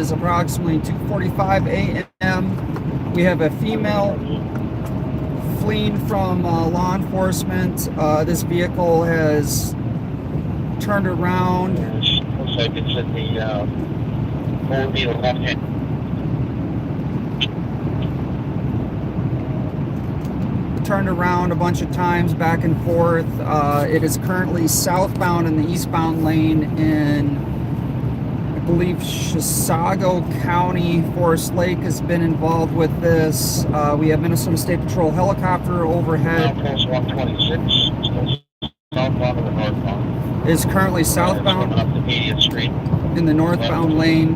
is approximately 2:45 a.m. We have a female fleeing from law enforcement. This vehicle has turned around. Looks like it's in the old needle left hand. Turned around a bunch of times back and forth. It is currently southbound in the eastbound lane in, I believe, Chisago County. Forest Lake has been involved with this. We have Minnesota State Patrol helicopter overhead. Post 126, still southbound of the northbound. Is currently southbound up the median street in the northbound lane.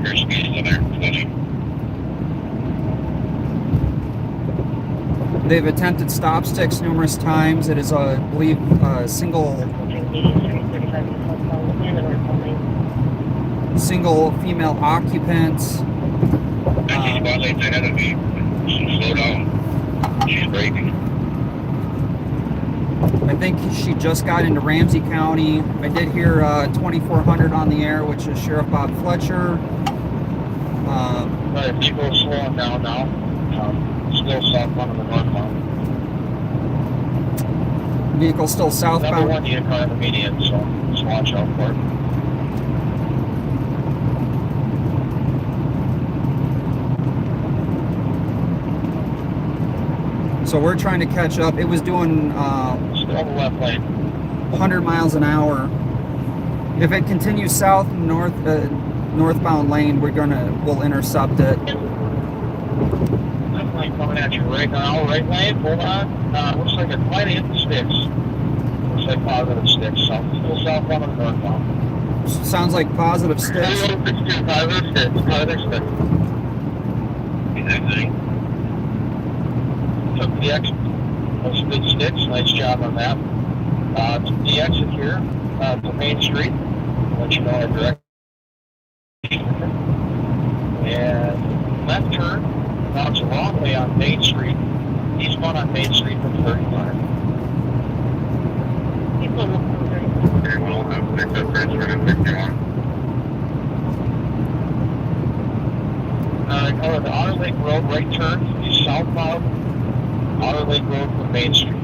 Your speed in there, flashing. They've attempted stop sticks numerous times. It is, I believe, a single female occupant. She's about lanes ahead of me. Slow down. She's braking. I think she just got into Ramsey County. I did hear 2400 on the air, which is Sheriff Bob Fletcher. People slowing down now. Still southbound of the northbound. Vehicle still southbound. Number one, you car in the median, so just watch out for it. So we're trying to catch up. It was doing still the left lane. 100 miles an hour. If it continues south and northbound lane, we'll intercept it. Coming at you right now, right lane, hold on. Looks like it might hit the sticks. Looks like positive sticks, so still southbound of the northbound. Sounds like positive sticks. Positive sticks. He's exiting. Took the exit. Those good sticks, nice job on that. Took the exit here to Main Street. Let you know our direction. And left turn. Now it's a long way on Main Street. Eastbound on Main Street from 35. Okay, we'll have picked up transfer to 51. Over the Otter Lake Road, right turn, east southbound, Otter Lake Road from Main Street.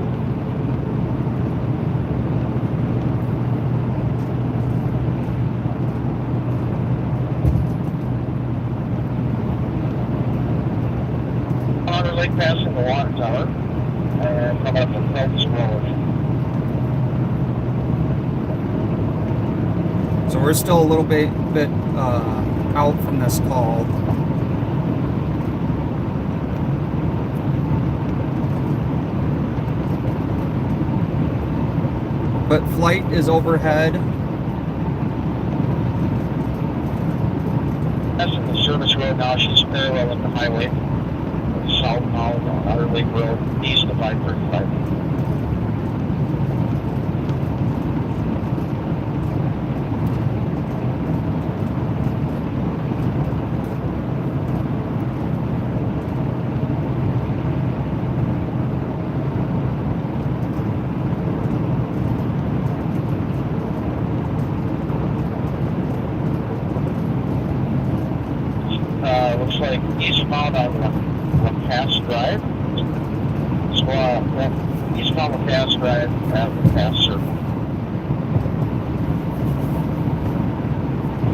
Lake passing the water tower and coming up the Phelps Road. So we're still a little bit out from this call. But flight is overhead. Passing the service road now, she's parallel with the highway. Southbound on Otter Lake Road, east of I-35. Looks like eastbound on Pass Drive. So, eastbound Pass Drive at the Pass Circle.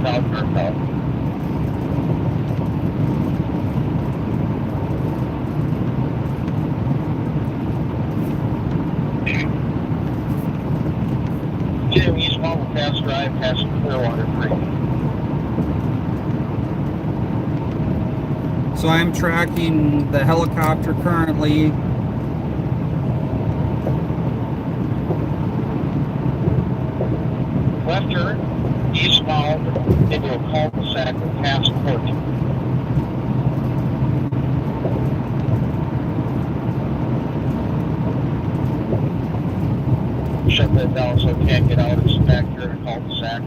South or south. Jim, eastbound Pass Drive, passing Clearwater Creek. So I'm tracking the helicopter currently. Left turn, eastbound, into a cul-de-sac with Passport. Shut that down so it can't get out. It's back here in a cul-de-sac.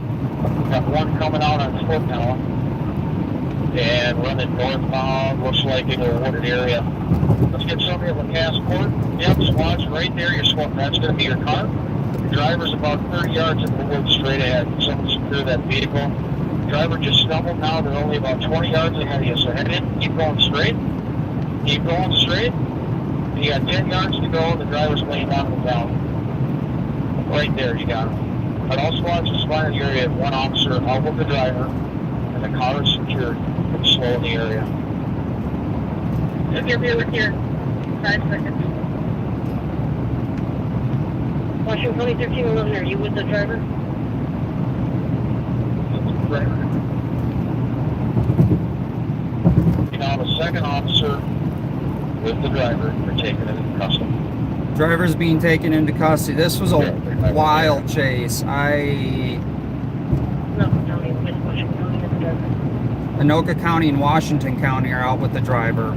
Got one coming out on foot now. And running northbound, looks like in a wooded area. Let's get somebody at the Passport. Yep, squad's right there. Your squad, that's going to be your car. The driver's about 30 yards in the woods straight ahead. Someone secure that vehicle. Driver just stumbled now. They're only about 20 yards ahead of you. So head in, keep going straight. Keep going straight. You got 10 yards to go. The driver's laying down in the valley. Right there, you got him. At all squads, respond to the area. One officer out with the driver, and the car is secured and slow in the area. If you're here, 5 seconds. Washington County 1311, are you with the driver? Driver. Now the second officer with the driver, they're taking it into custody. Driver's being taken into custody. This was a wild chase. No, County, with Washington County with the driver. Anoka County and Washington County are out with the driver.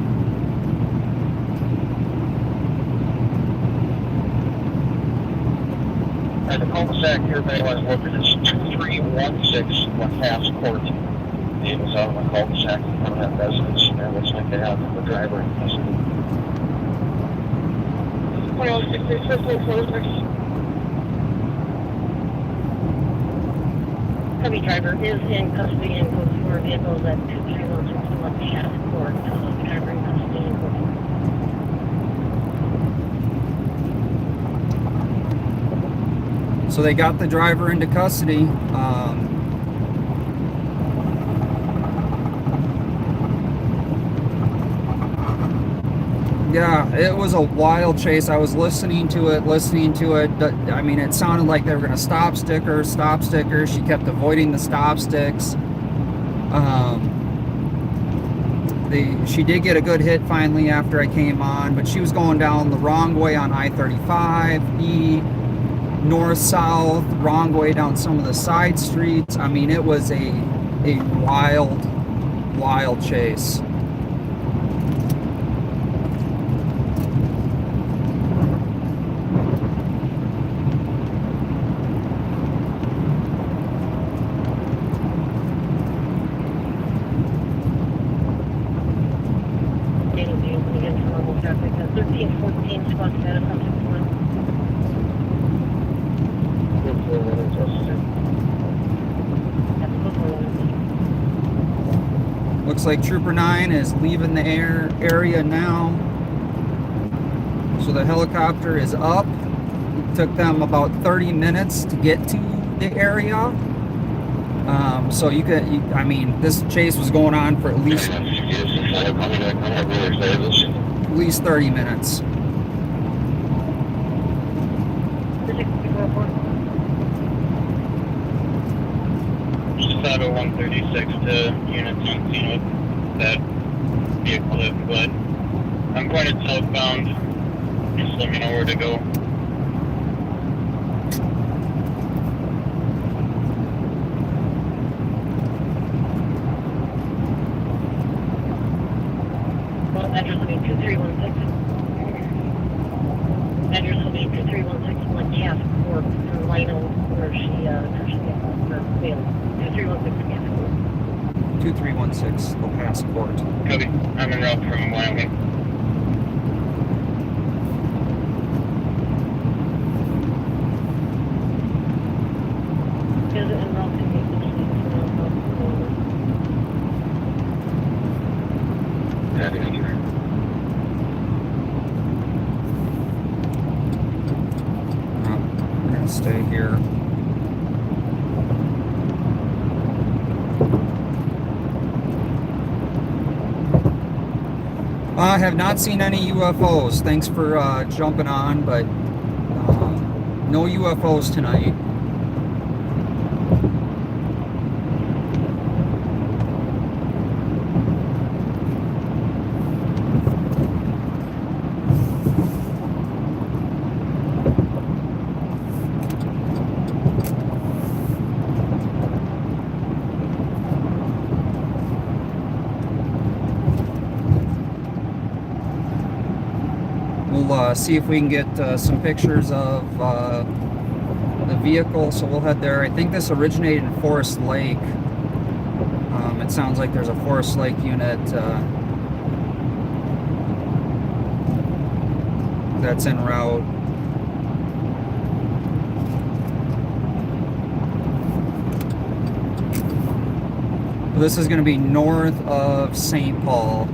And the cul-de-sac here, if anyone's looking, is 2316 LaCasse Court. It was out of the cul-de-sac in front of that residence, and it looks like they have the driver in custody. Well, if there's something closer. Heavy driver is in custody and goes for vehicles at 2316 LaCasse Court. The driver in custody and goes for. So they got the driver into custody. Yeah, it was a wild chase. I was listening to it. I mean, it sounded like they were going to stop sticker. She kept avoiding the stop sticks. She did get a good hit finally after I came on, but she was going down the wrong way on I-35E, north-south, wrong way down some of the side streets. I mean, it was a wild chase. Dating vehicle against normal traffic. 1314 spot status on 61. That's before Looks like Trooper 9 is leaving the area now. So the helicopter is up. It took them about 30 minutes to get to the area. So I mean, this chase was going on for at least 30 minutes. Chicago 136 to units on scene with that vehicle, but I'm pointed southbound. Just let me know where to go. Well, address will be 2316. Address will be 2316 LaCasse Court for Lino, where she got her bail. 2316 LaCasse Court. 2316 LaCasse Court. Copy. I'm en route from Wyoming. Is it en route to Maple Street? Yeah, thank you. We're gonna stay here. I have not seen any UFOs. Thanks for jumping on, but no UFOs tonight. We'll see if we can get some pictures of the vehicle, so we'll head there. I think this originated in Forest Lake. It sounds like there's a Forest Lake unit that's en route. This is going to be north of St. Paul.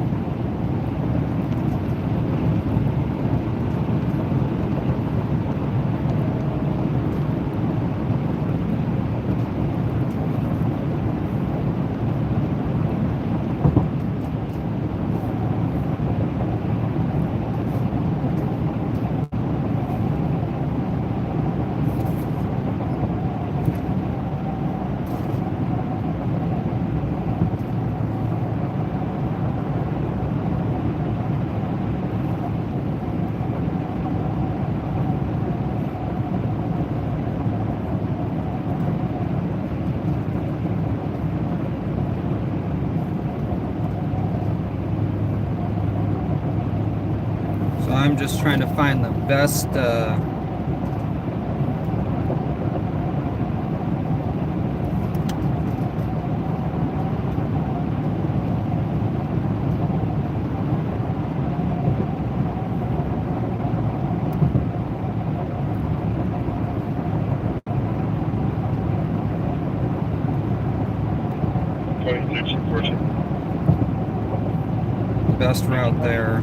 So I'm just trying to find the best best route there.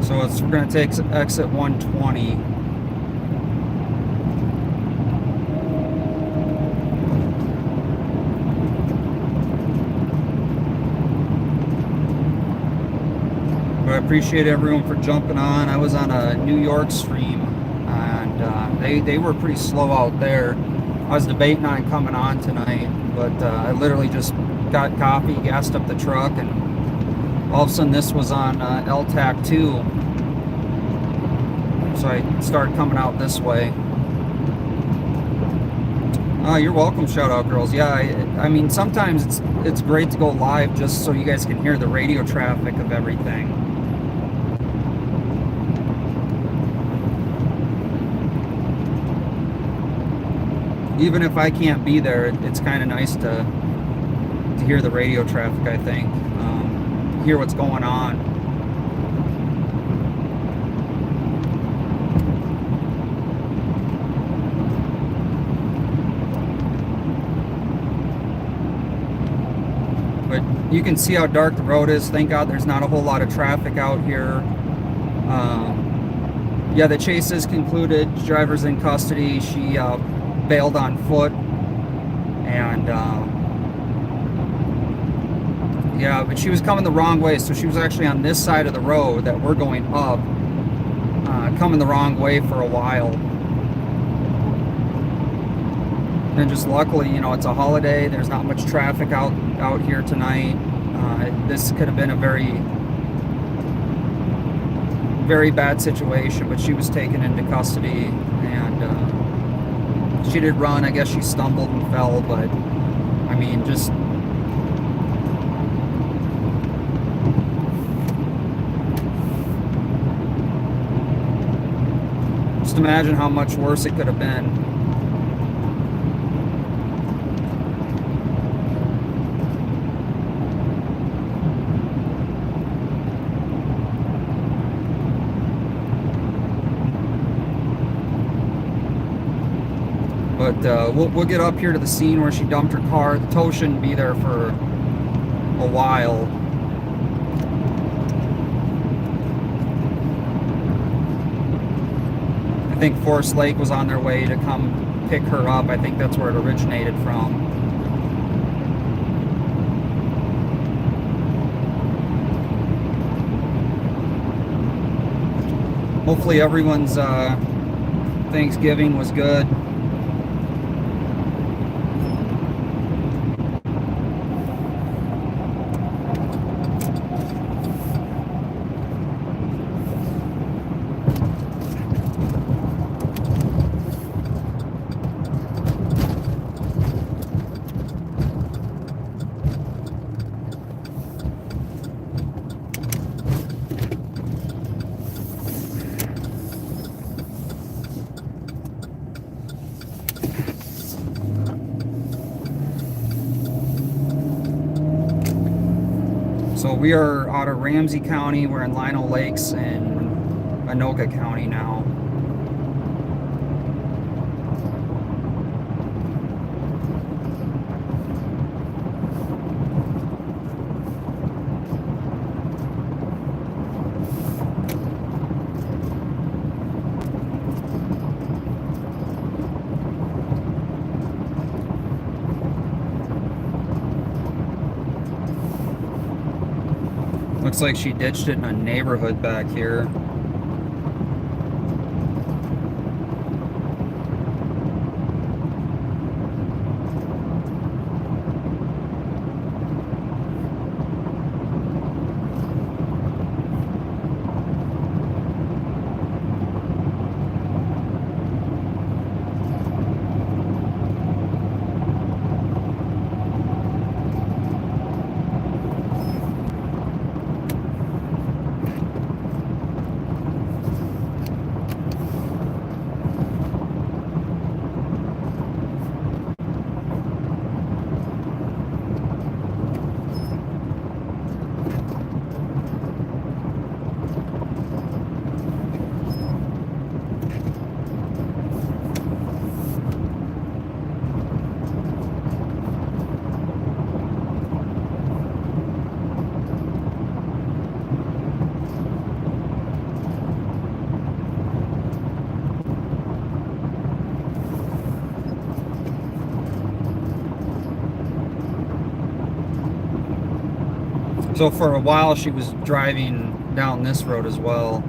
So we're going to take exit 120. But I appreciate everyone for jumping on. I was on a New York stream, and they were pretty slow out there. I was debating on coming on tonight, but I literally just got coffee, gassed up the truck, and all of a sudden this was on LTAC 2. So I started coming out this way. Oh, you're welcome, Shout Out Girls. Yeah, I mean, sometimes it's great to go live just so you guys can hear the radio traffic of everything. Even if I can't be there, it's kind of nice to hear the radio traffic, I think. Hear what's going on. But you can see how dark the road is. Thank God there's not a whole lot of traffic out here. Yeah, the chase is concluded. Driver's in custody. She bailed on foot. And yeah, but she was coming the wrong way, so she was actually on this side of the road that we're going up, coming the wrong way for a while. And just luckily, you know, it's a holiday, there's not much traffic out here tonight. This could have been a very bad situation, but she was taken into custody, and she did run. I guess she stumbled and fell, but I mean, just imagine how much worse it could have been. But we'll get up here to the scene where she dumped her car. The tow shouldn't be there for a while. I think Forest Lake was on their way to come pick her up. I think that's where it originated from. Hopefully everyone's Thanksgiving was good. So we are out of Ramsey County. We're in Lino Lakes in Anoka County now. Looks like she ditched it in a neighborhood back here. So for a while she was driving down this road as well.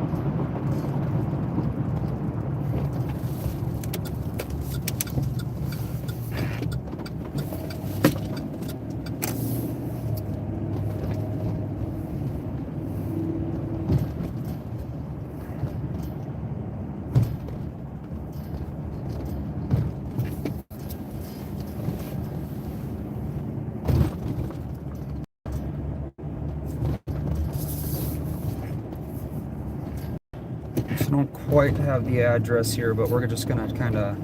I don't quite have the address here, but we're just gonna kind of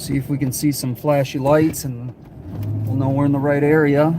see if we can see some flashy lights and we'll know we're in the right area.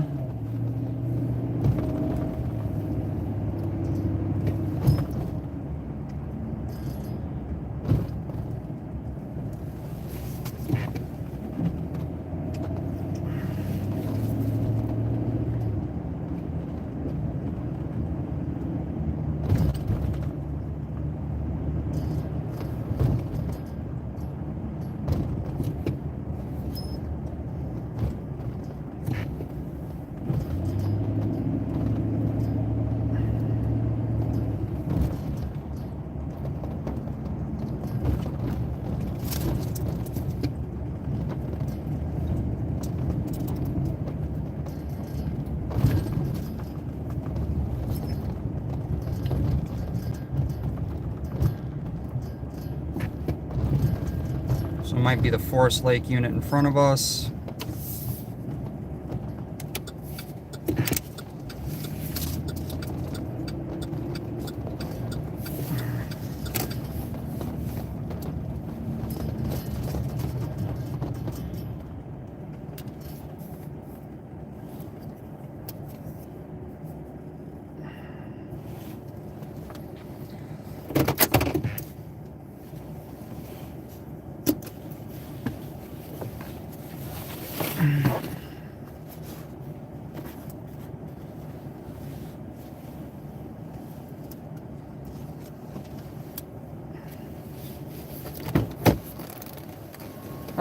So it might be the Forest Lake unit in front of us.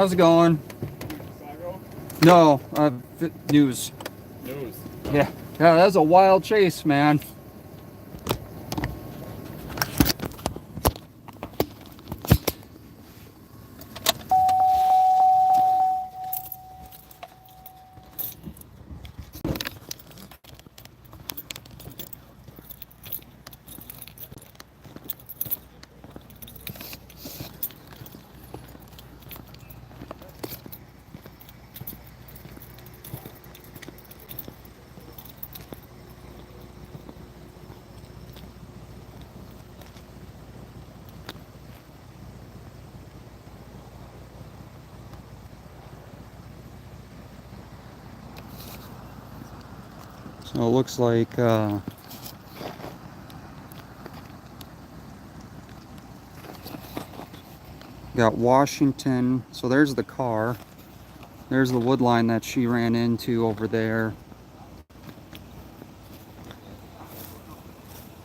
How's it going? Chicago? No, news. News. Yeah, that was a wild chase, man. So it looks like got Washington. So there's the car. There's the wood line that she ran into over there.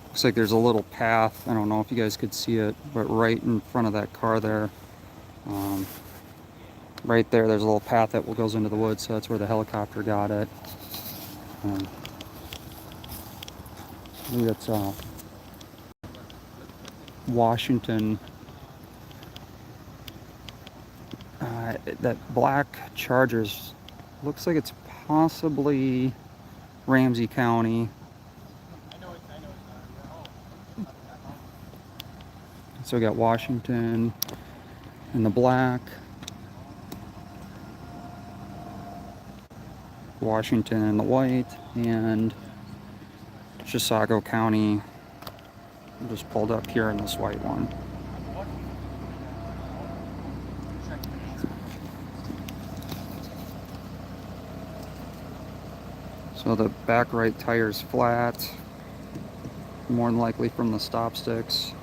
Looks like there's a little path. I don't know if you guys could see it, but right in front of that car there, right there, there's a little path that goes into the woods. So that's where the helicopter got it. I think that's Washington. That black Chargers looks like it's possibly Ramsey County. So we got Washington in the black, Washington in the white, and Chisago County just pulled up here in this white one. So the back right tire's flat, more than likely from the stop sticks.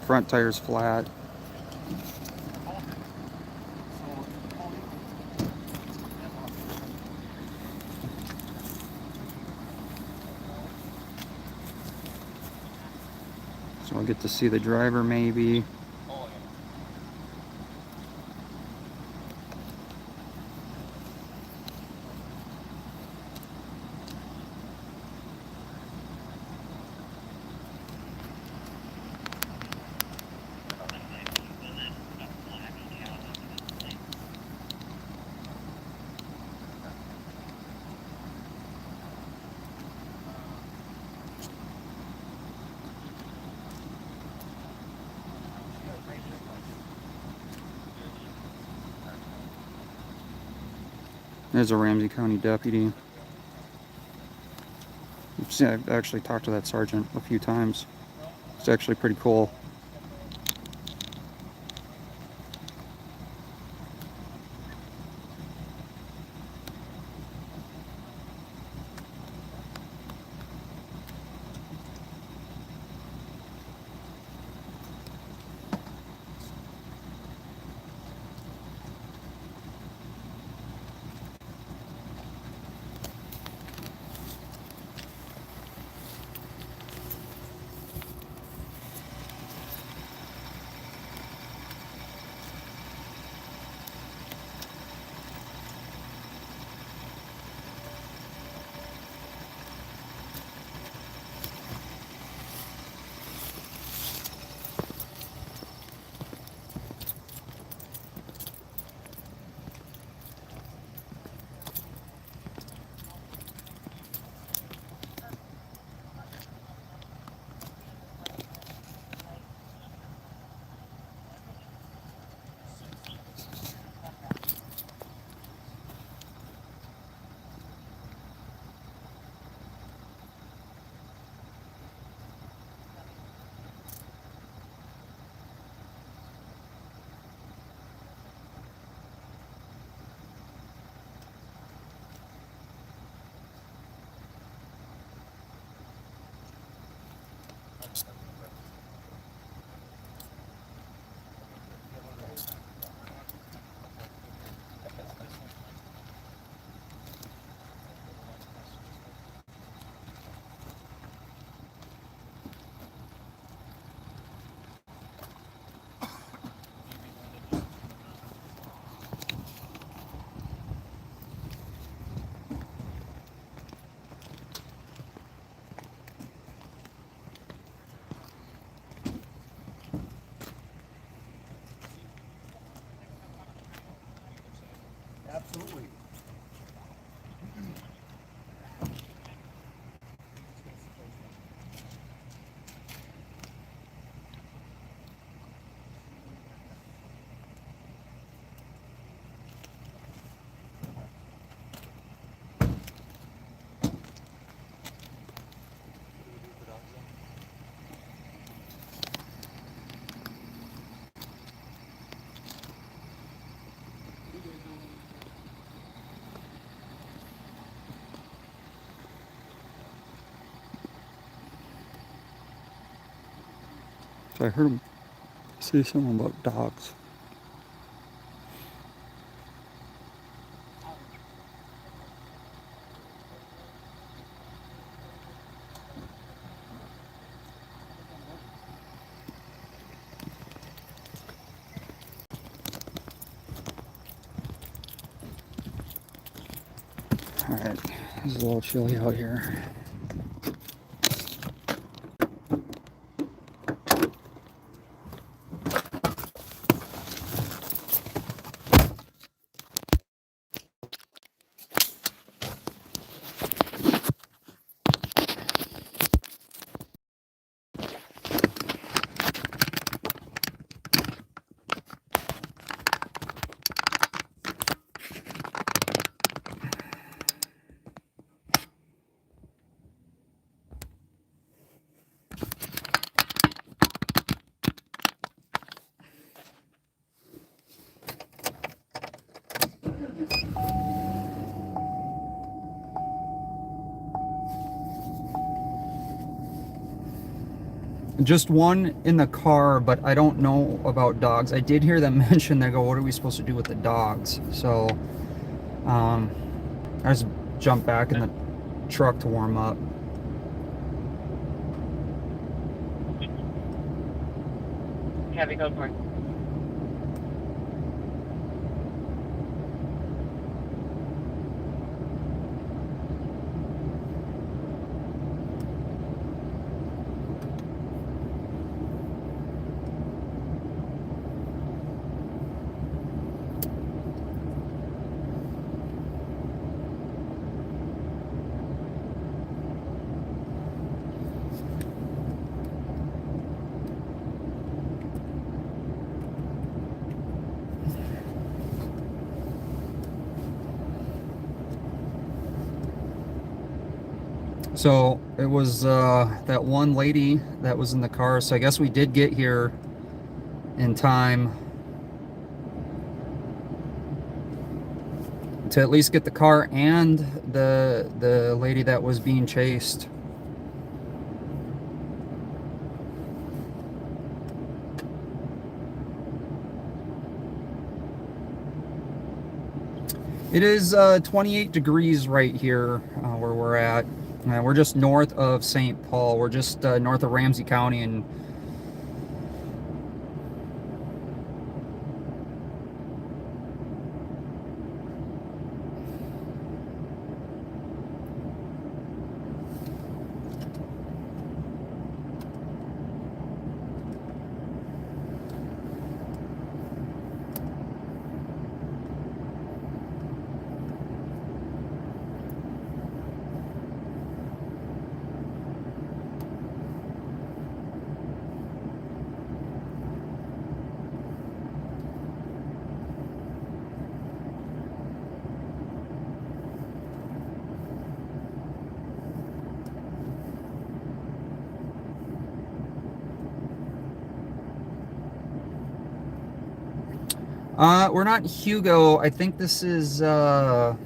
Front tire's flat. So I'll get to see the driver maybe. There's a Ramsey County deputy. I've actually talked to that sergeant a few times. It's actually pretty cool. So I heard him say something about dogs. All right, it's a little chilly out here. Just one in the car, but I don't know about dogs. I did hear them mention, they go, what are we supposed to do with the dogs? So I just jumped back in the truck to warm up. Heavy code for. So it was that one lady that was in the car. So I guess we did get here in time to at least get the car and the lady that was being chased. It is 28 degrees right here where we're at. We're just north of St. Paul. We're just north of Ramsey County, and we're not Hugo. I think this is I'll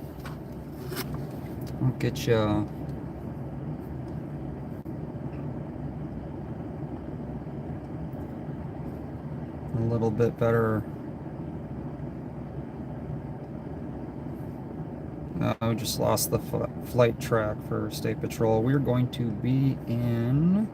get you a little bit better. I just lost the flight track for State Patrol. We're going to be in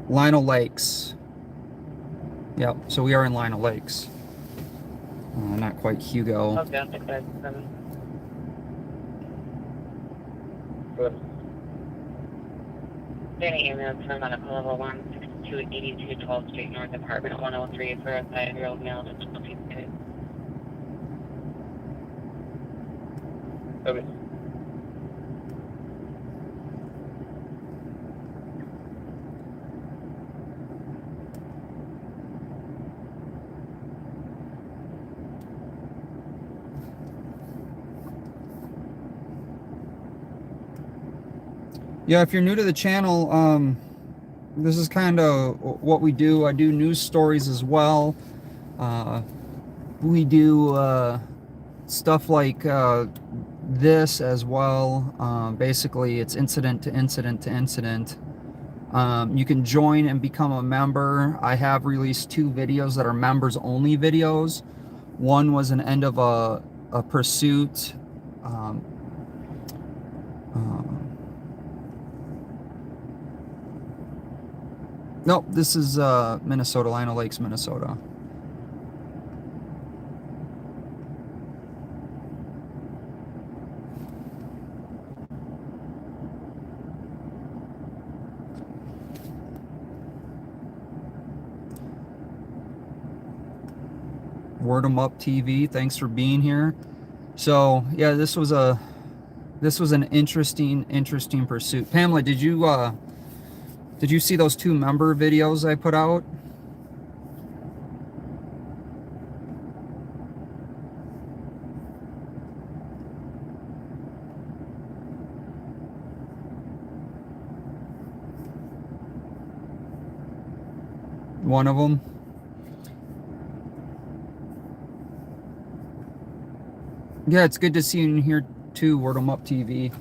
Lino Lakes. Yep, so we are in Lino Lakes. Not quite Hugo. Okay, I'll take that. Danny email from medical level 16282 12th Street North, apartment 103 for a 5-year-old male. Okay. Yeah, if you're new to the channel, this is kind of what we do. I do news stories as well. We do stuff like this as well. Basically, it's incident to incident to incident. You can join and become a member. I have released 2 videos that are members only videos. One was an end of a pursuit. Um, nope, this is Minnesota, Lino Lakes, Minnesota. Word 'em Up TV, thanks for being here. So yeah, this was an interesting pursuit. Pamela, did you see those 2 member videos I put out? One of them. Yeah, it's good to see you in here too, Word 'em Up TV.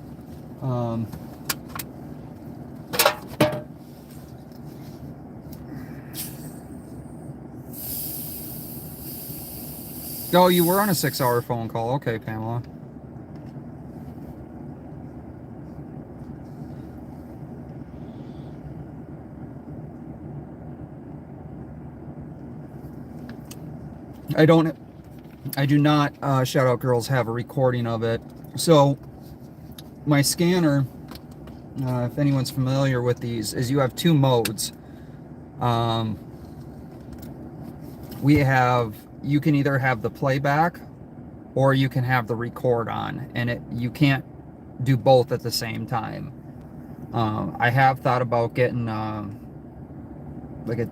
Oh, you were on a 6-hour phone call. Okay, Pamela. I do not, Shout Out Girls, have a recording of it. So my scanner, if anyone's familiar with these, is you have 2 modes. You can either have the playback or you can have the record on, and you can't do both at the same time. I have thought about getting like a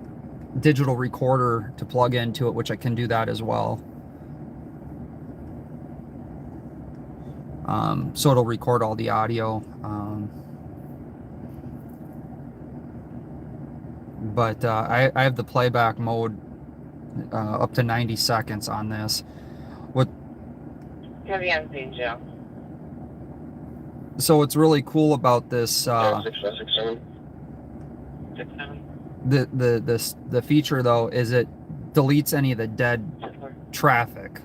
digital recorder to plug into it, which I can do that as well. So it'll record all the audio. But I have the playback mode up to 90 seconds on this. Heavy on page, yeah. So what's really cool about this, 667. the feature though, is it deletes any of the dead traffic.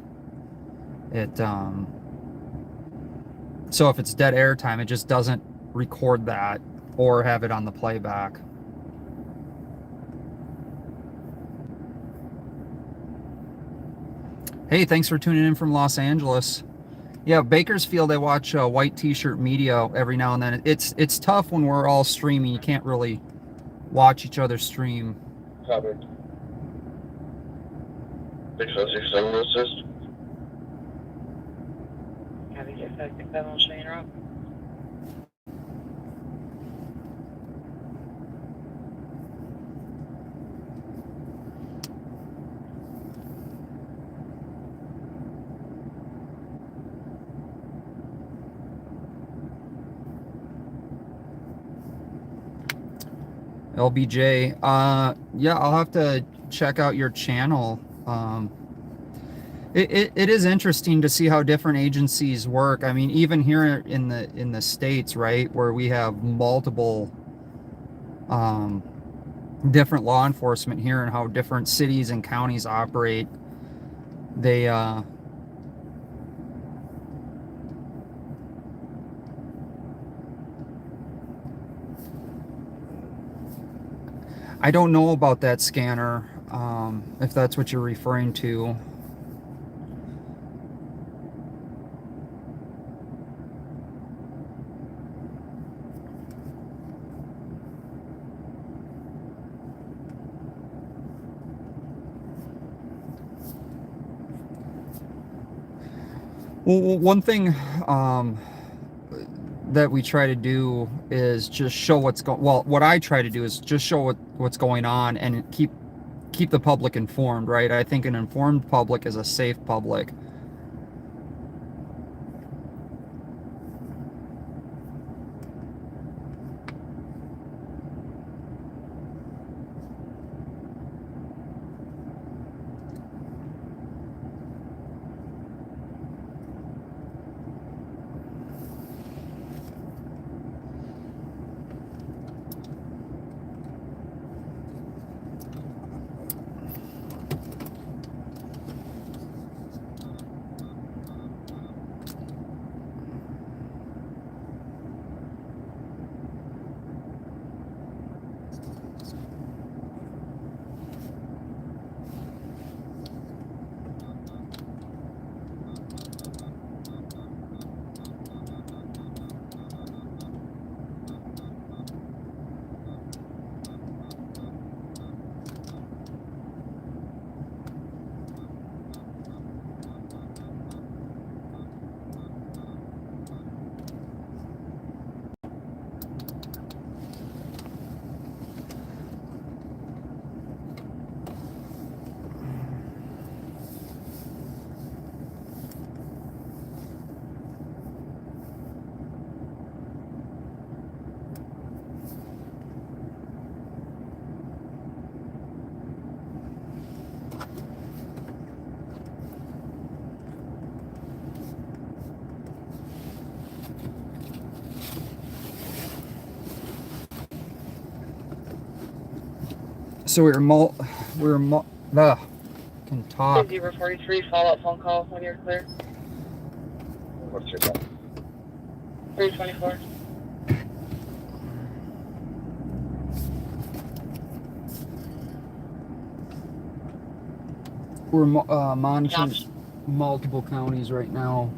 So if it's dead airtime, it just doesn't record that or have it on the playback. Hey, thanks for tuning in from Los Angeles. Yeah, Bakersfield, I watch White T-Shirt Media every now and then. It's tough when we're all streaming. You can't really watch each other stream. Covered. 6067 assist. Heavy 667 on Shane Rock. LBJ, yeah, I'll have to check out your channel. It is interesting to see how different agencies work. I mean, even here in the States, right, where we have multiple different law enforcement here, and how different cities and counties operate. They I don't know about that scanner, if that's what you're referring to. Well, one thing that we try to do is just show what's going. Well, what I try to do is just show what's going on and keep the public informed, right? I think an informed public is a safe public. So can talk. 043, follow-up phone call when you're clear. What's your name? 324. We're monitoring multiple counties right now.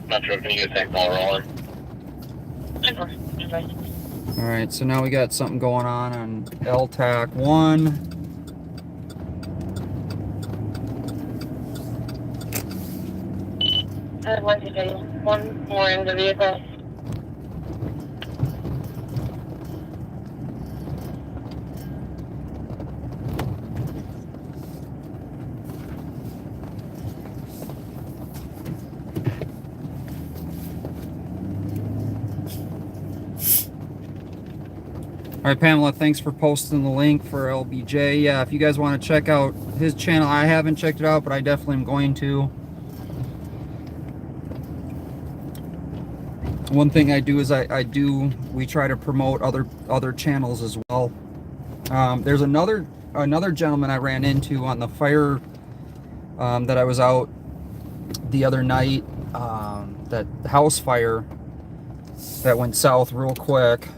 Metro, can you get that call rolling? All right, so now we got something going on LTAC 1. One more in the vehicle. All right, Pamela, thanks for posting the link for LBJ. Yeah, if you guys want to check out his channel, I haven't checked it out, but I definitely am going to. One thing I do is we try to promote other channels as well. There's another gentleman I ran into on the fire that I was out the other night, that house fire that went south real quick.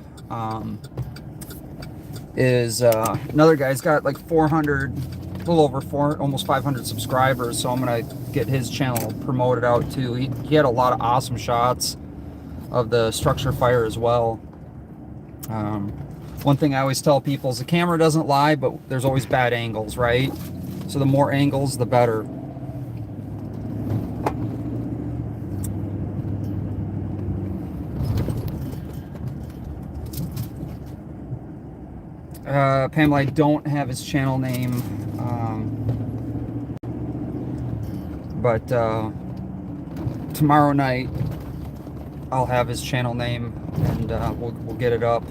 Is another guy's got like 400, a little over almost 500 subscribers, so I'm gonna get his channel promoted out too. He had a lot of awesome shots of the structure fire as well. One thing I always tell people is the camera doesn't lie, but there's always bad angles, right? So the more angles, the better. Pamela, I don't have his channel name, but tomorrow night I'll have his channel name, and we'll get it up.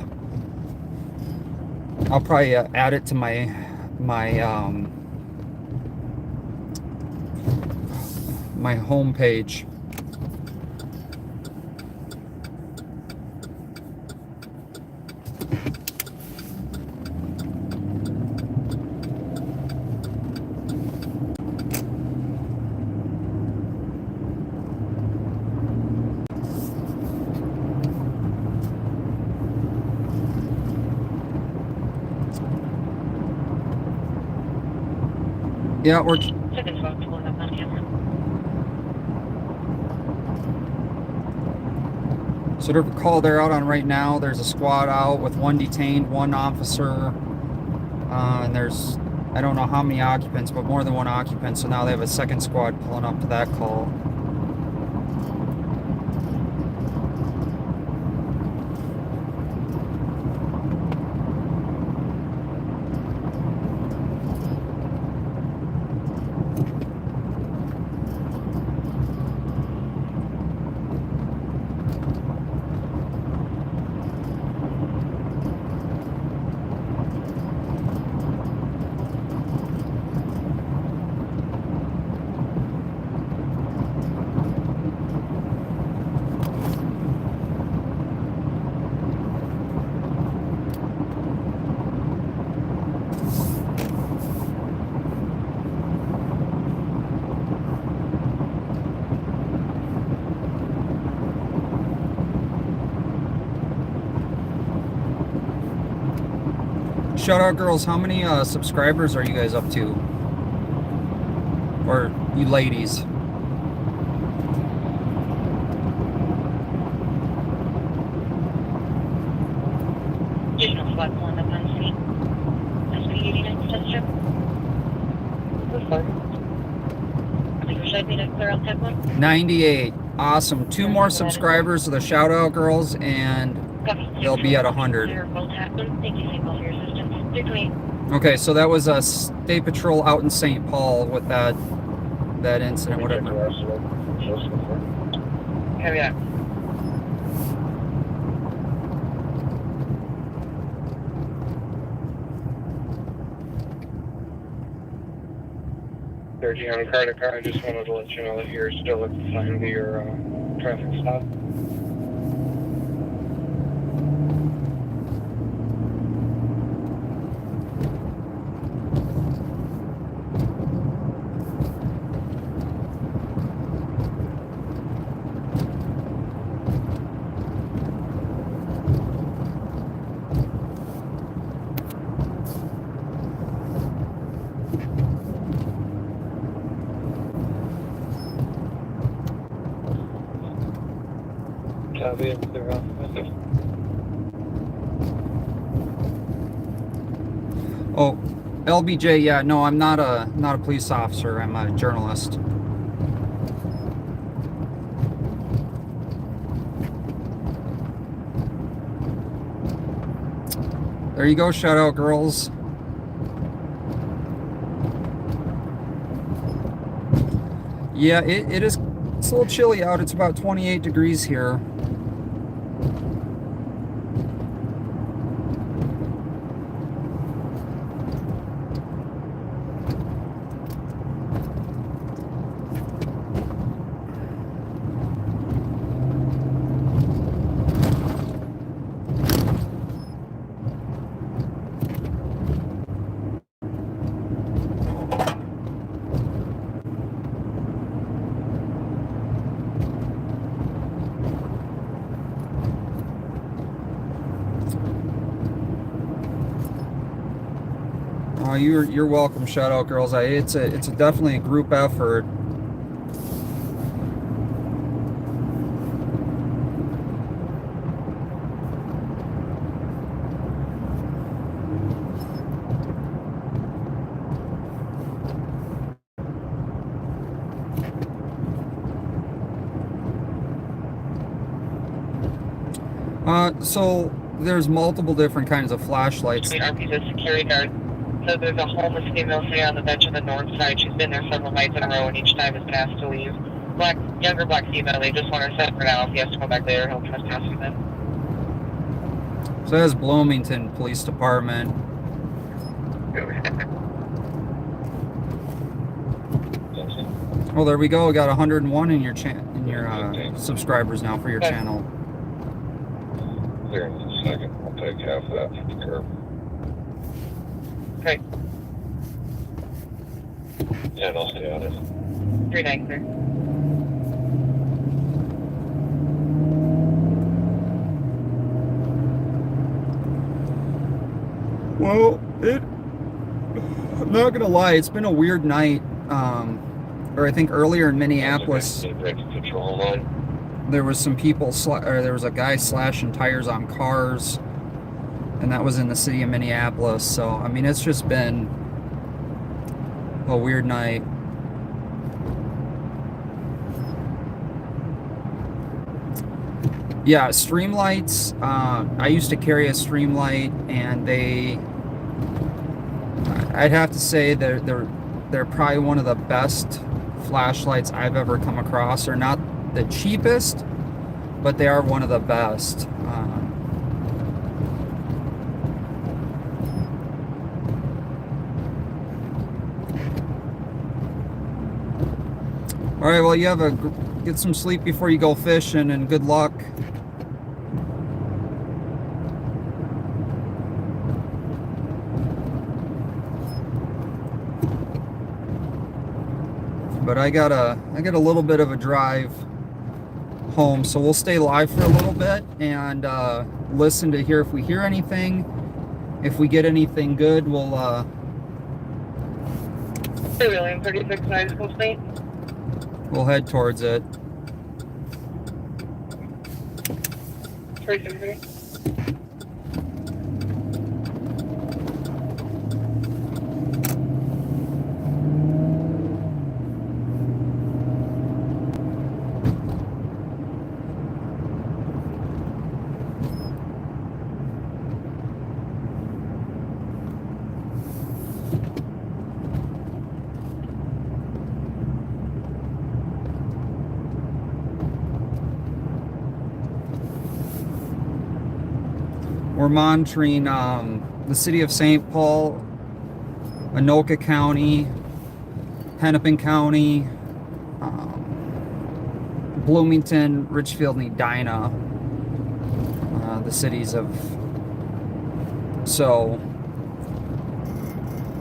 I'll probably add it to my home page. Yeah, we're so the call they're out on right now, there's a squad out with one detained, one officer, and there's, I don't know how many occupants, but more than one occupant, so now they have a second squad pulling up to that call. Shout out, girls. How many subscribers are you guys up to? Or you ladies? Additional flight one up on scene. SP89 Central. I think we're shaping to clear out tech one. 98. Awesome. 2 more subscribers to the shout out, girls, and they'll be at 100. Thank you, St. Paul, for your assistance. 320. Okay, so that was a state patrol out in St. Paul with that incident, whatever. Heavy that. On Carter car, I just wanted to let you know that you're still assigned to your traffic stop. Copy, clear off. Oh, LBJ, yeah, no, I'm not a police officer. I'm a journalist. There you go, shout out girls. Yeah, it's a little chilly out. It's about 28 degrees here. You're welcome, shout out girls. It's definitely a group effort. So there's multiple different kinds of flashlights. RP's a security guard. So there's a homeless female sitting on the bench on the north side. She's been there several nights in a row, and each time has been asked to leave. Younger black female. They just want her set for now. If he has to go back there, he'll trespass you then. So that's Bloomington Police Department. Oh, there we go. We got 101 in your subscribers now for your channel. There in a second. I'll take half of that from the curb. Okay. Yeah, and I'll stay on it. 3-9, sir. Well, I'm not gonna lie, it's been a weird night. Or I think earlier in Minneapolis, Control line. there was some people, there was a guy slashing tires on cars, and that was in the city of Minneapolis. So I mean, it's just been a weird night. Yeah, Streamlights. I used to carry a Streamlight, and I'd have to say they're probably one of the best flashlights I've ever come across. They're not the cheapest, but they are one of the best. All right, well, get some sleep before you go fishing, and good luck. But I got a little bit of a drive home, so we'll stay live for a little bit and listen to hear if we hear anything. If we get anything good, we'll Hey, William, 36 9 complete. we'll head towards it. 363. We're monitoring the city of St. Paul, Anoka County, Hennepin County, Bloomington, Richfield, and Edina, the cities of. So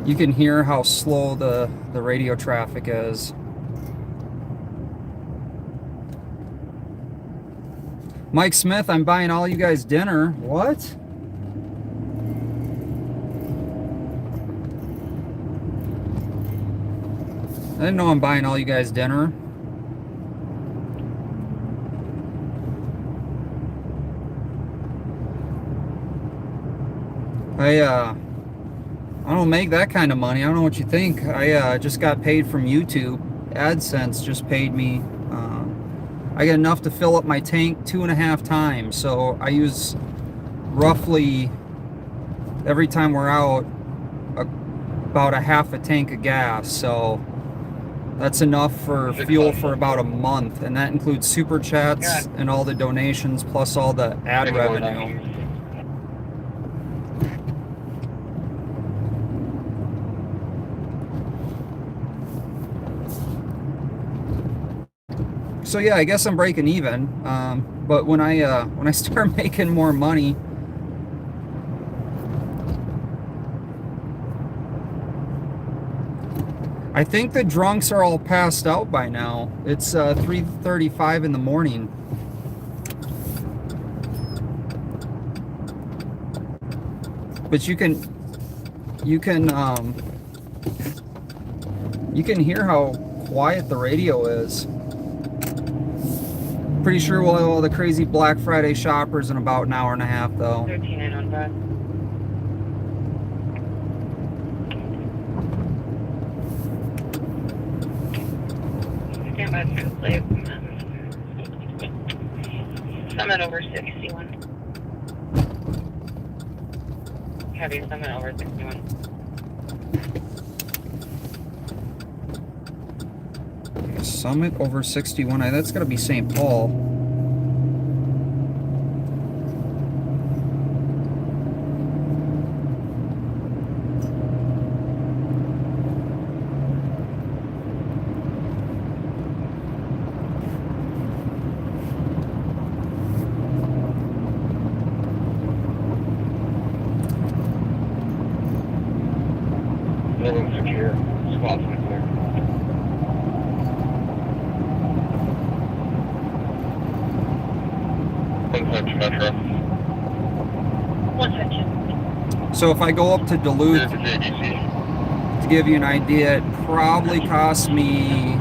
you can hear how slow the radio traffic is. Mike Smith, I'm buying all you guys dinner. What? I didn't know I'm buying all you guys dinner. I don't make that kind of money. I don't know what you think. I just got paid from YouTube. AdSense just paid me. I get enough to fill up my tank 2.5 times. So I use roughly, every time we're out, about a half a tank of gas. So that's enough for fuel for about a month. And that includes super chats and all the donations plus all the ad revenue. So yeah, I guess I'm breaking even. But when I start making more money, I think the drunks are all passed out by now. It's 3:35 in the morning. But you can hear how quiet the radio is. Pretty sure we'll have all the crazy Black Friday shoppers in about an hour and a half, though. 13915. Stand by translate. Summit over 61. Heavy summit over 61. Summit over 61. That's got to be St. Paul. Building secure. Squad's clear. Metro. One section. So if I go up to Duluth, Here's the JDC. to give you an idea, it probably costs me,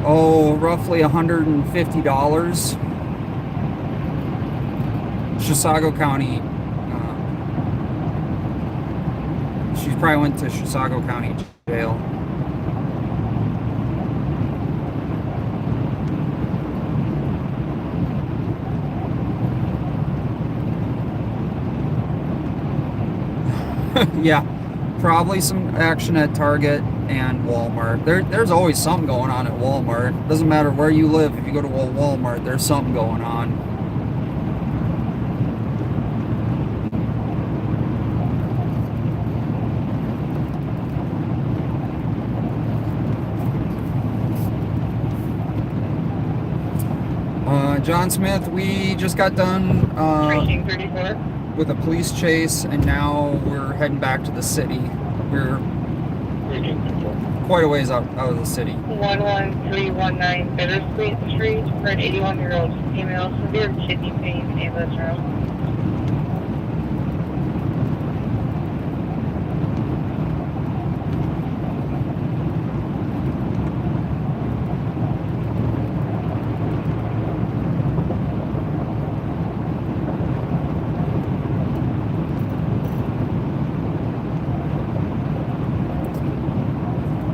roughly $150. Chisago County. She probably went to Chisago County jail. Yeah, probably some action at Target and Walmart. There's always something going on at Walmart. Doesn't matter where you live. If you go to a Walmart, there's something going on. John Smith, we just got done Precinct 34. with a police chase, and now we're heading back to the city. We're quite a ways out of the city. 11319 Bittersweet Street for an 81-year-old female, severe kidney pain, ambulance room.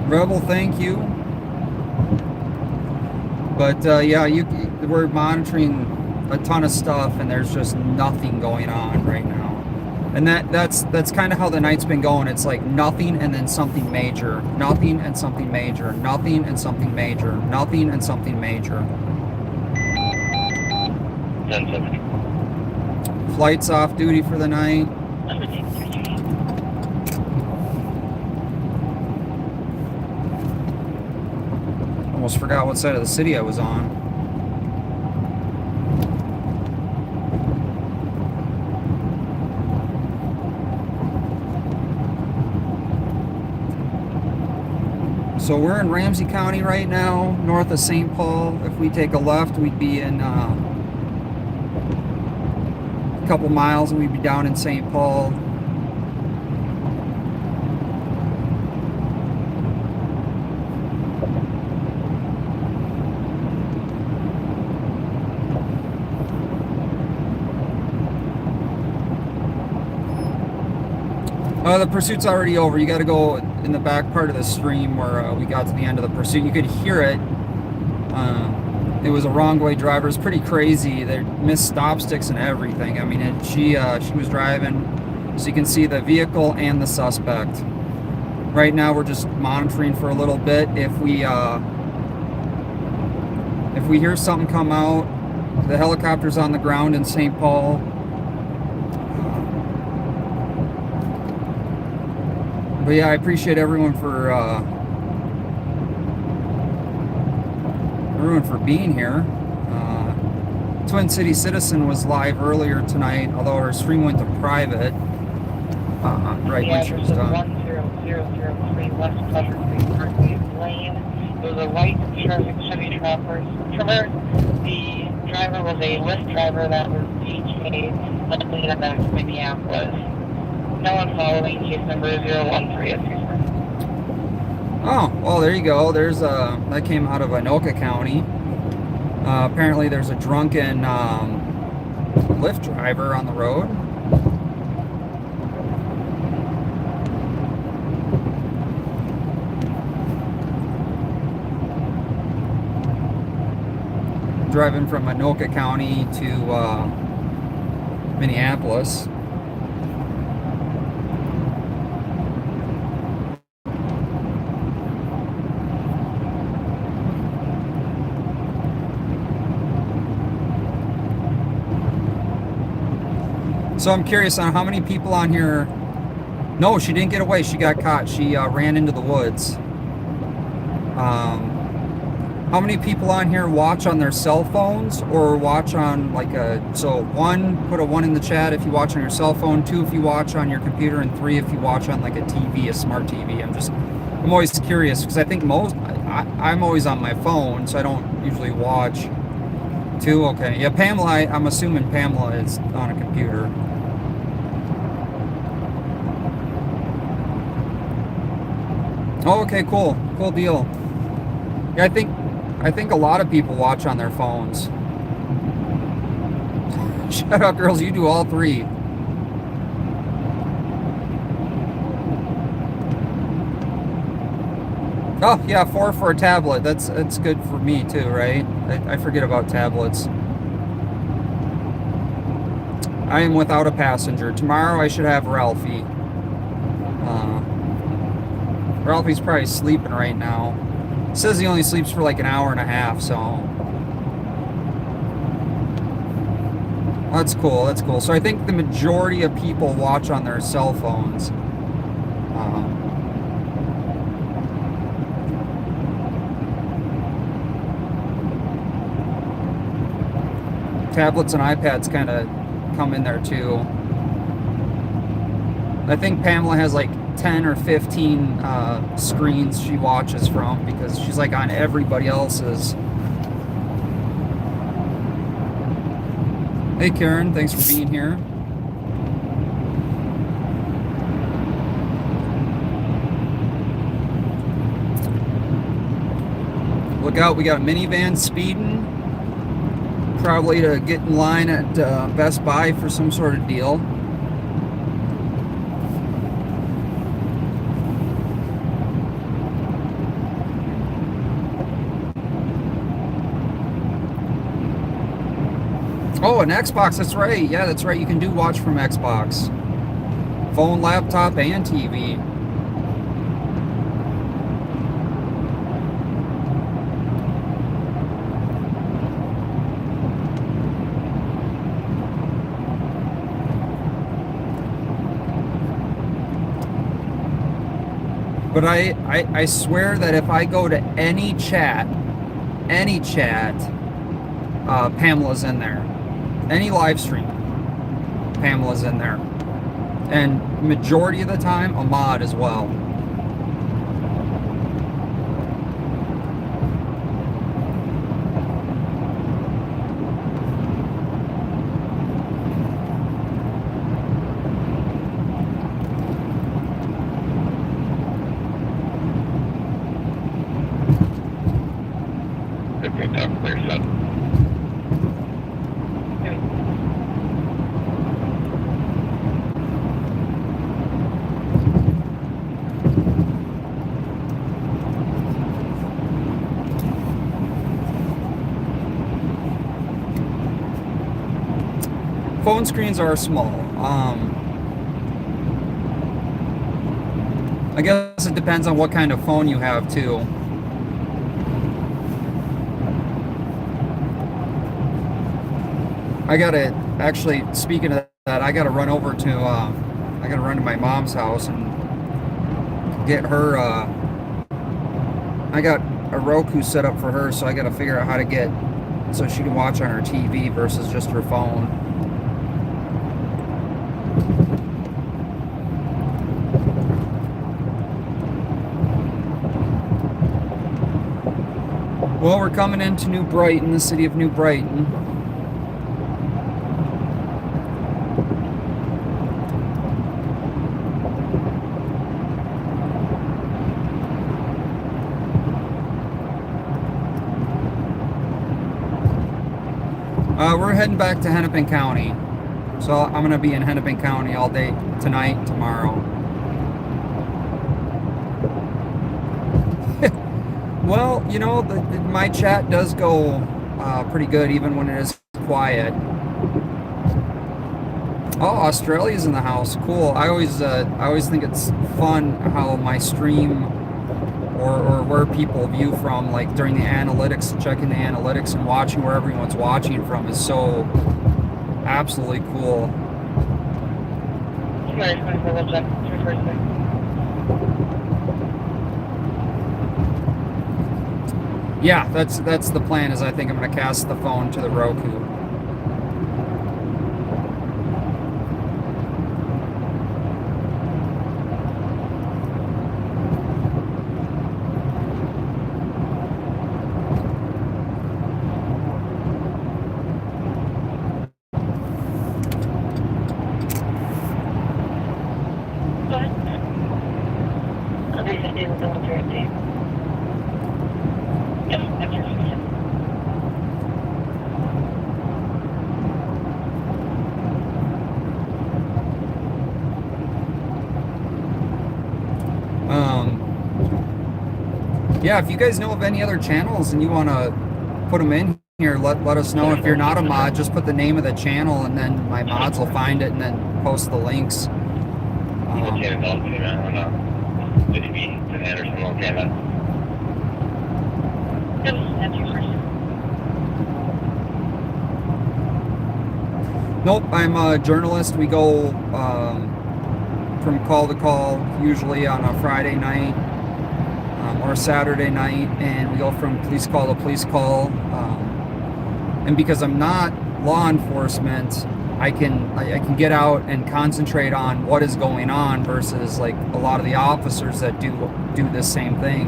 Rebel, thank you. But yeah, we're monitoring a ton of stuff, and there's just nothing going on right now. And that's kind of how the night's been going. It's like nothing and then something major, nothing and something major, nothing and something major, nothing and something major. 10-7. Flight's off duty for the night. Almost forgot what side of the city I was on. So we're in Ramsey County right now, north of St. Paul. If we take a left, we'd be in a couple miles and we'd be down in St. Paul. The pursuit's already over. You got to go in the back part of the stream where we got to the end of the pursuit. You could hear it. It was a wrong way driver. It's pretty crazy. They missed stop sticks and everything. I mean, she was driving, so you can see the vehicle and the suspect. Right now, we're just monitoring for a little bit. If we hear something come out, the helicopter's on the ground in St. Paul. But yeah, I appreciate everyone for being here. Twin City Citizen was live earlier tonight, although her stream went to private. Right when she was done. 10003 West Pleasure Creek Parkway Lane. It was a white Chevy Traverse. The driver was a Lyft driver that was DJ'd luckily in back to Minneapolis. No one following case number 013. Oh, well, there you go. There's that came out of Anoka County. Apparently, there's a drunken Lyft driver on the road. Driving from Anoka County to Minneapolis. So I'm curious on how many people on here. No, she didn't get away. She got caught. She ran into the woods. How many people on here watch on their cell phones or watch on like so one, put a 1 in the chat if you watch on your cell phone, 2 if you watch on your computer, and 3 if you watch on like a TV, a smart TV. I'm always curious because I think I'm always on my phone, so I don't usually watch. 2, okay. Yeah, Pamela, I'm assuming Pamela is on a computer. Oh, okay, cool. Cool deal. Yeah, I think a lot of people watch on their phones. Shout out, girls, you do all 3. Oh, yeah, 4 for a tablet. That's good for me too, right? I forget about tablets. I am without a passenger. Tomorrow I should have Ralphie. Ralphie's probably sleeping right now. Says he only sleeps for like an hour and a half, so that's cool. That's cool. So I think the majority of people watch on their cell phones. Tablets and iPads kind of come in there too. I think Pamela has like 10 or 15 screens she watches from because she's like on everybody else's. Hey Karen, thanks for being here. Look out, we got a minivan speeding. Probably to get in line at Best Buy for some sort of deal. Oh, an Xbox, that's right. Yeah, that's right. You can do watch from Xbox. Phone, laptop, and TV. But I swear that if I go to any chat, Pamela's in there. Any live stream, Pamela's in there. And majority of the time, Ahmad as well. If we talk clear set. Phone screens are small. I guess it depends on what kind of phone you have too. I gotta, actually, speaking of that, I gotta run over to, I gotta run to my mom's house and get her, I got a Roku set up for her, so I gotta figure out how to get, so she can watch on her TV versus just her phone. Well, we're coming into New Brighton, the city of New Brighton. We're heading back to Hennepin County. So I'm going to be in Hennepin County all day tonight, tomorrow. Well, you know, my chat does go pretty good even when it is quiet. Oh, Australia's in the house. Cool. I always think it's fun how my stream or where people view from, like during the analytics, checking the analytics and watching where everyone's watching from is so absolutely cool. Yeah, that's the plan, is I think I'm going to cast the phone to the Roku. Yeah, if you guys know of any other channels and you want to put them in here, let us know. If you're not a mod, just put the name of the channel and then my mods will find it and then post the links. Nope, I'm a journalist. We go from call to call, usually on a Friday night or a Saturday night, and we go from police call to police call. And because I'm not law enforcement, I can get out and concentrate on what is going on versus like a lot of the officers that do this same thing.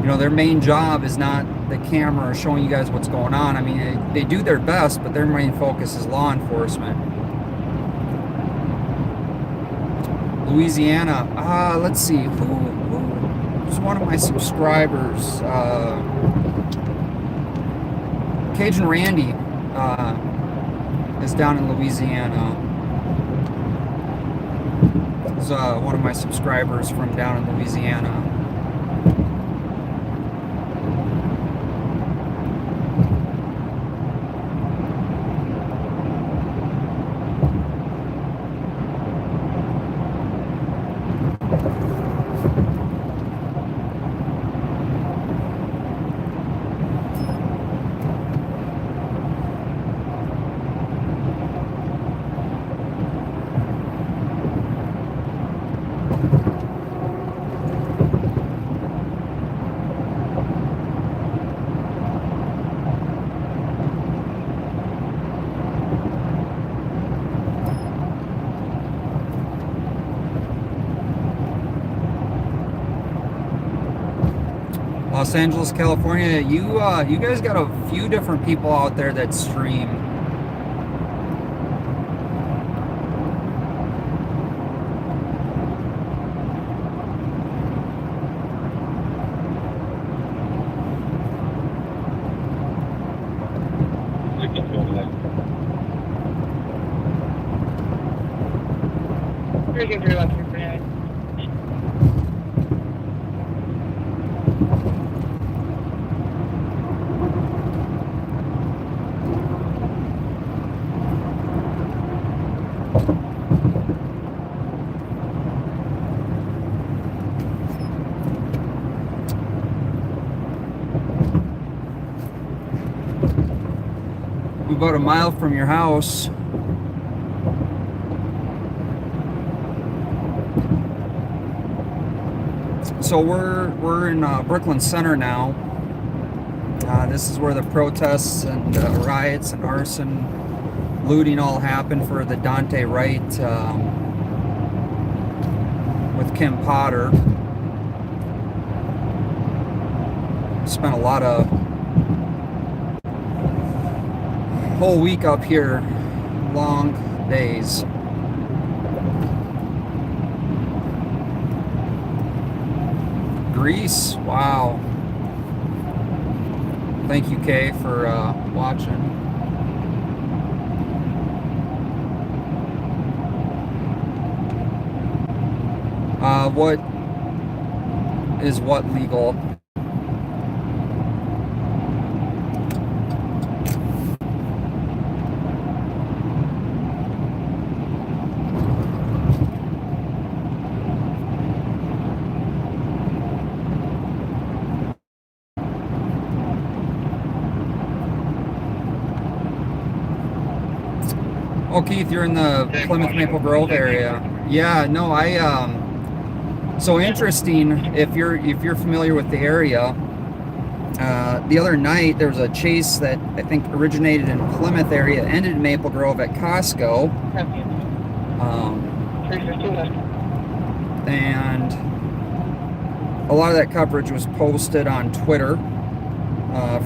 You know, their main job is not the camera or showing you guys what's going on. I mean, they do their best, but their main focus is law enforcement. Louisiana. Let's see. Who's one of my subscribers? Cajun Randy is down in Louisiana. He's one of my subscribers from down in Louisiana. Los Angeles, California. You guys got a few different people out there that stream. Very good, very lucky, Brad. We're about a mile from your house. So we're in Brooklyn Center now. This is where the protests and riots and arson, looting all happened for the Daunte Wright with Kim Potter. Spent a lot of whole week up here, long days. Greece, wow. Thank you, Kay, for watching. What is what legal? Oh, Keith, you're in the Plymouth Maple Grove area. Yeah, no, so interesting. If you're familiar with the area, the other night there was a chase that I think originated in Plymouth area, ended in Maple Grove at Costco. And a lot of that coverage was posted on Twitter.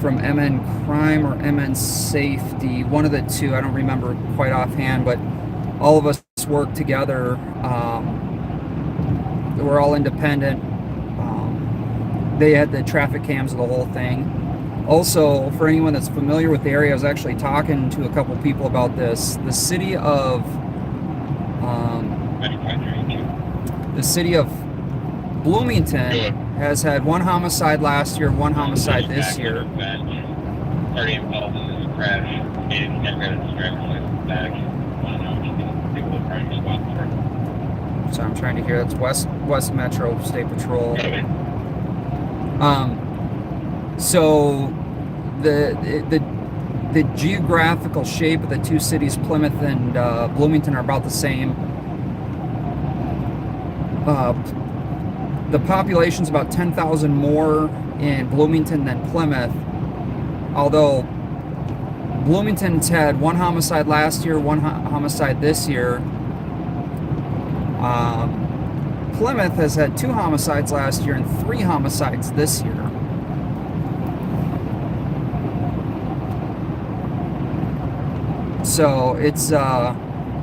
From MN Crime or MN Safety, one of the two, I don't remember quite offhand, but all of us work together. We're all independent. They had the traffic cams of the whole thing. Also, for anyone that's familiar with the area, I was actually talking to a couple people about this. The city of Bloomington has had one homicide last year, one homicide this year. Party involved in this crash. He didn't get rid of his driver's license back. People are trying to spot for it. So I'm trying to hear. That's West Metro State Patrol. So the geographical shape of the two cities, Plymouth and Bloomington, are about the same. The population's about 10,000 more in Bloomington than Plymouth, although Bloomington's had one homicide last year, one homicide this year. Plymouth has had 2 homicides last year and 3 homicides this year. So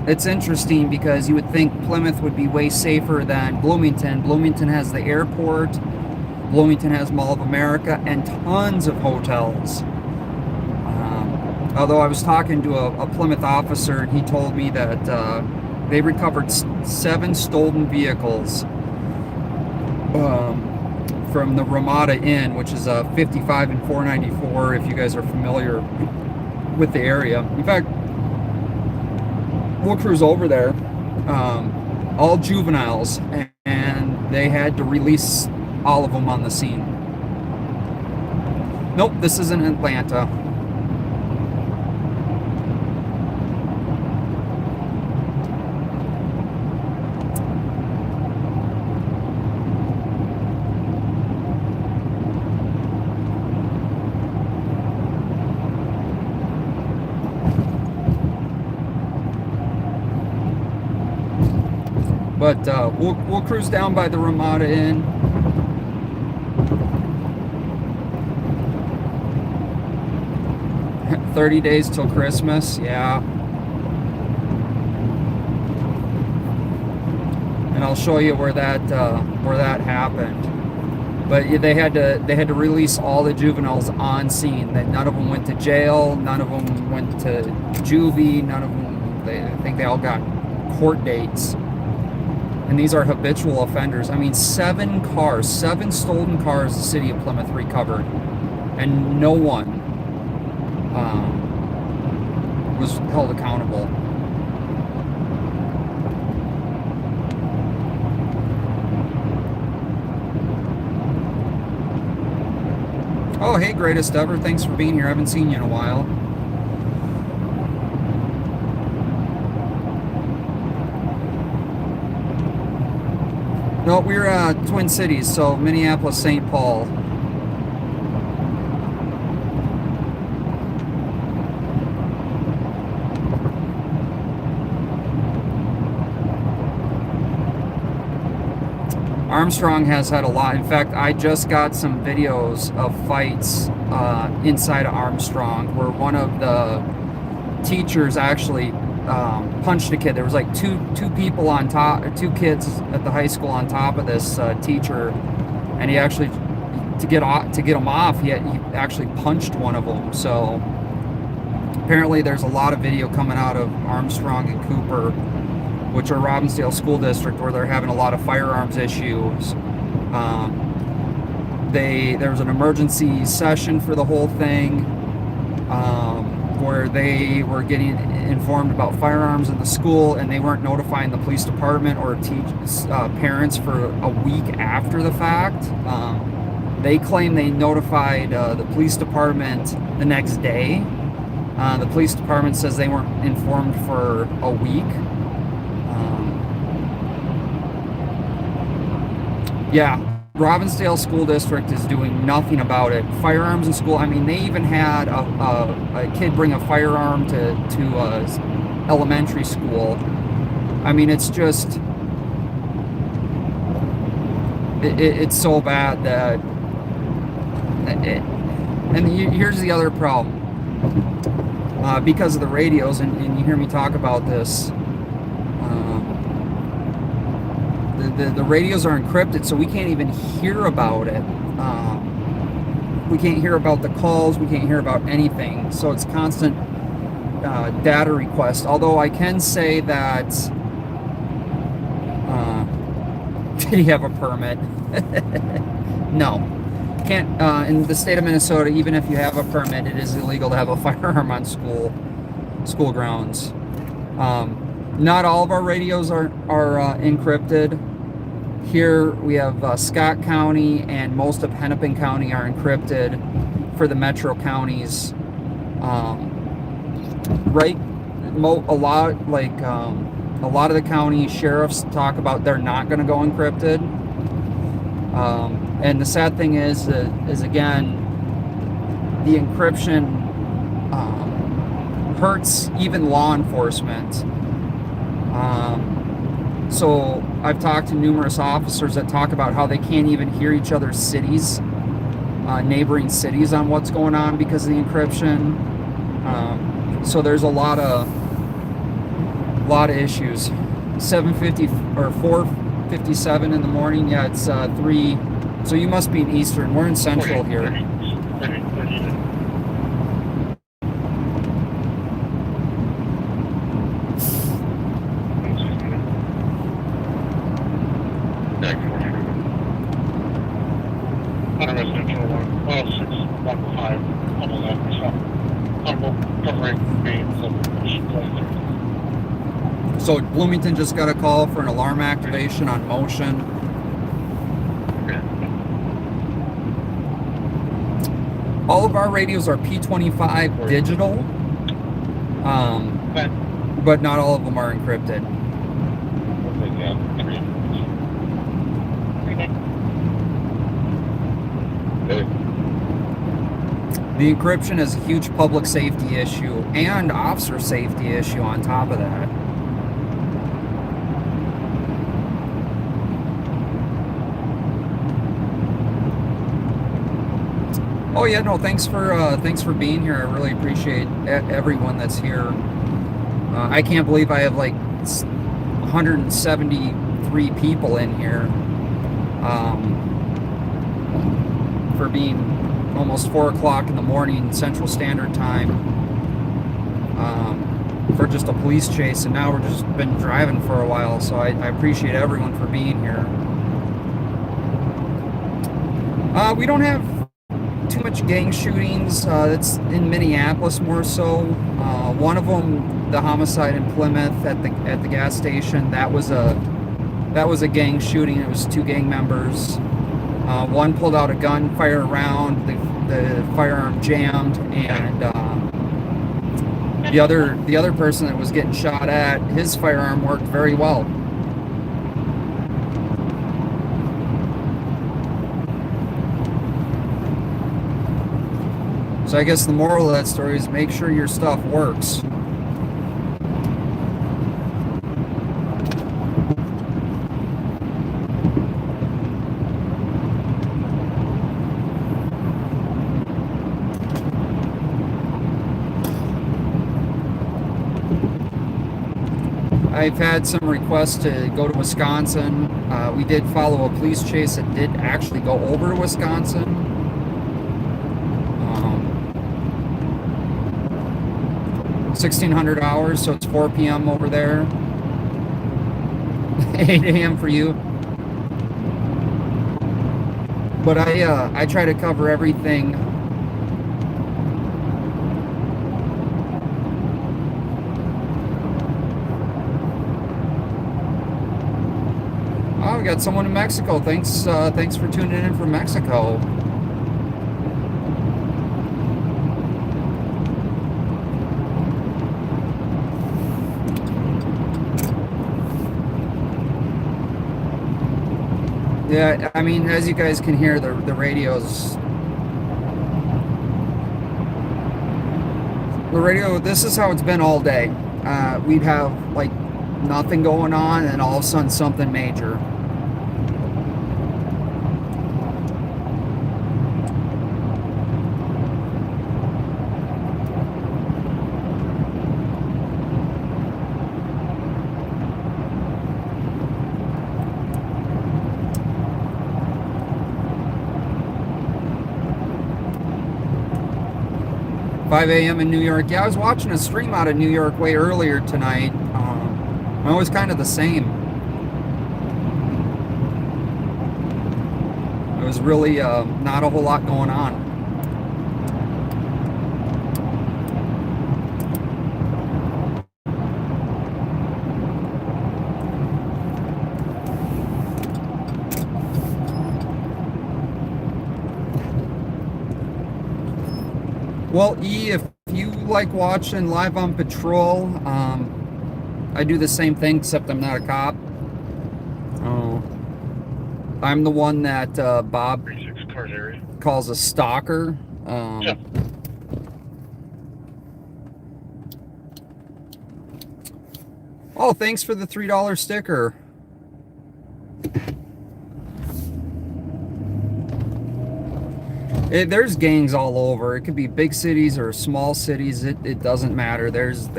it's interesting because you would think Plymouth would be way safer than Bloomington. Bloomington has the airport, Bloomington has Mall of America, and tons of hotels. Although I was talking to a Plymouth officer, and he told me that they recovered 7 stolen vehicles from the Ramada Inn, which is 55 and 494, if you guys are familiar with the area. In fact, we'll cruise over there, all juveniles, and they had to release all of them on the scene. Nope, this isn't Atlanta. But we'll cruise down by the Ramada Inn. 30 days till Christmas, yeah. And I'll show you where that happened. But they had to release all the juveniles on scene. That none of them went to jail, none of them went to juvie, none of them. I think they all got court dates. And these are habitual offenders. I mean, 7 stolen cars the city of Plymouth recovered, and no one was held accountable. Oh, hey, greatest ever. Thanks for being here. I haven't seen you in a while. No, we're Twin Cities, so Minneapolis, St. Paul. Armstrong has had a lot. In fact, I just got some videos of fights inside of Armstrong where one of the teachers actually punched a kid. There was like two people on top, or 2 kids at the high school on top of this teacher, and he actually, to get him off, he actually punched one of them. So apparently there's a lot of video coming out of Armstrong and Cooper, which are Robbinsdale School District, where they're having a lot of firearms issues. There was an emergency session for the whole thing, where they were getting informed about firearms in the school, and they weren't notifying the police department or parents for a week after the fact. They claim they notified the police department the next day. The police department says they weren't informed for a week. Yeah, Robbinsdale School District is doing nothing about it. Firearms in school, I mean, they even had a kid bring a firearm to elementary school. I mean, it's just, it's so bad that, and here's the other problem. Because of the radios, and you hear me talk about this, the radios are encrypted, so we can't even hear about it. We can't hear about the calls, we can't hear about anything, so it's constant data request. Although I can say that, did he have a permit? No. Can't, in the state of Minnesota, even if you have a permit, it is illegal to have a firearm on school grounds. Not all of our radios are encrypted. Here we have Scott County and most of Hennepin County are encrypted for the metro counties. Right, a lot of the county sheriffs talk about they're not going to go encrypted. And the sad thing is again, the encryption hurts even law enforcement. So I've talked to numerous officers that talk about how they can't even hear each other's cities, neighboring cities, on what's going on because of the encryption. So there's a lot of issues. 7:50 or 4:57 in the morning. Yeah, it's 3. So you must be in Eastern. We're in Central here. So Bloomington just got a call for an alarm activation on Motion. All of our radios are P25 digital, but not all of them are encrypted. The encryption is a huge public safety issue and officer safety issue on top of that. Oh yeah, no, thanks for being here. I really appreciate everyone that's here. I can't believe I have like 173 people in here for being almost 4 o'clock in the morning Central Standard Time for just a police chase, and now we're just been driving for a while, so I appreciate everyone for being here. We don't have too much gang shootings. That's in Minneapolis more so. One of them, the homicide in Plymouth at the gas station, that was a gang shooting. It was 2 gang members. One pulled out a gun, fired a round, the firearm jammed, and the other person that was getting shot at, his firearm worked very well. So I guess the moral of that story is make sure your stuff works. I've had some requests to go to Wisconsin. We did follow a police chase that did actually go over to Wisconsin. 1,600 hours, so it's 4 p.m. over there. 8 a.m. for you. But I try to cover everything. Oh, we got someone in Mexico. Thanks for tuning in from Mexico. Yeah, I mean, as you guys can hear, the radio's... The radio, this is how it's been all day. We'd have, like, nothing going on, and all of a sudden something major. $5 a.m. in New York. Yeah, I was watching a stream out of New York way earlier tonight. It was kind of the same. It was really not a whole lot going on. Well, E, if you like watching Live on Patrol, I do the same thing, except I'm not a cop. I'm the one that Bob calls a stalker. Yeah. Oh, thanks for the $3 sticker. There's gangs all over. It could be big cities or small cities. It doesn't matter. There's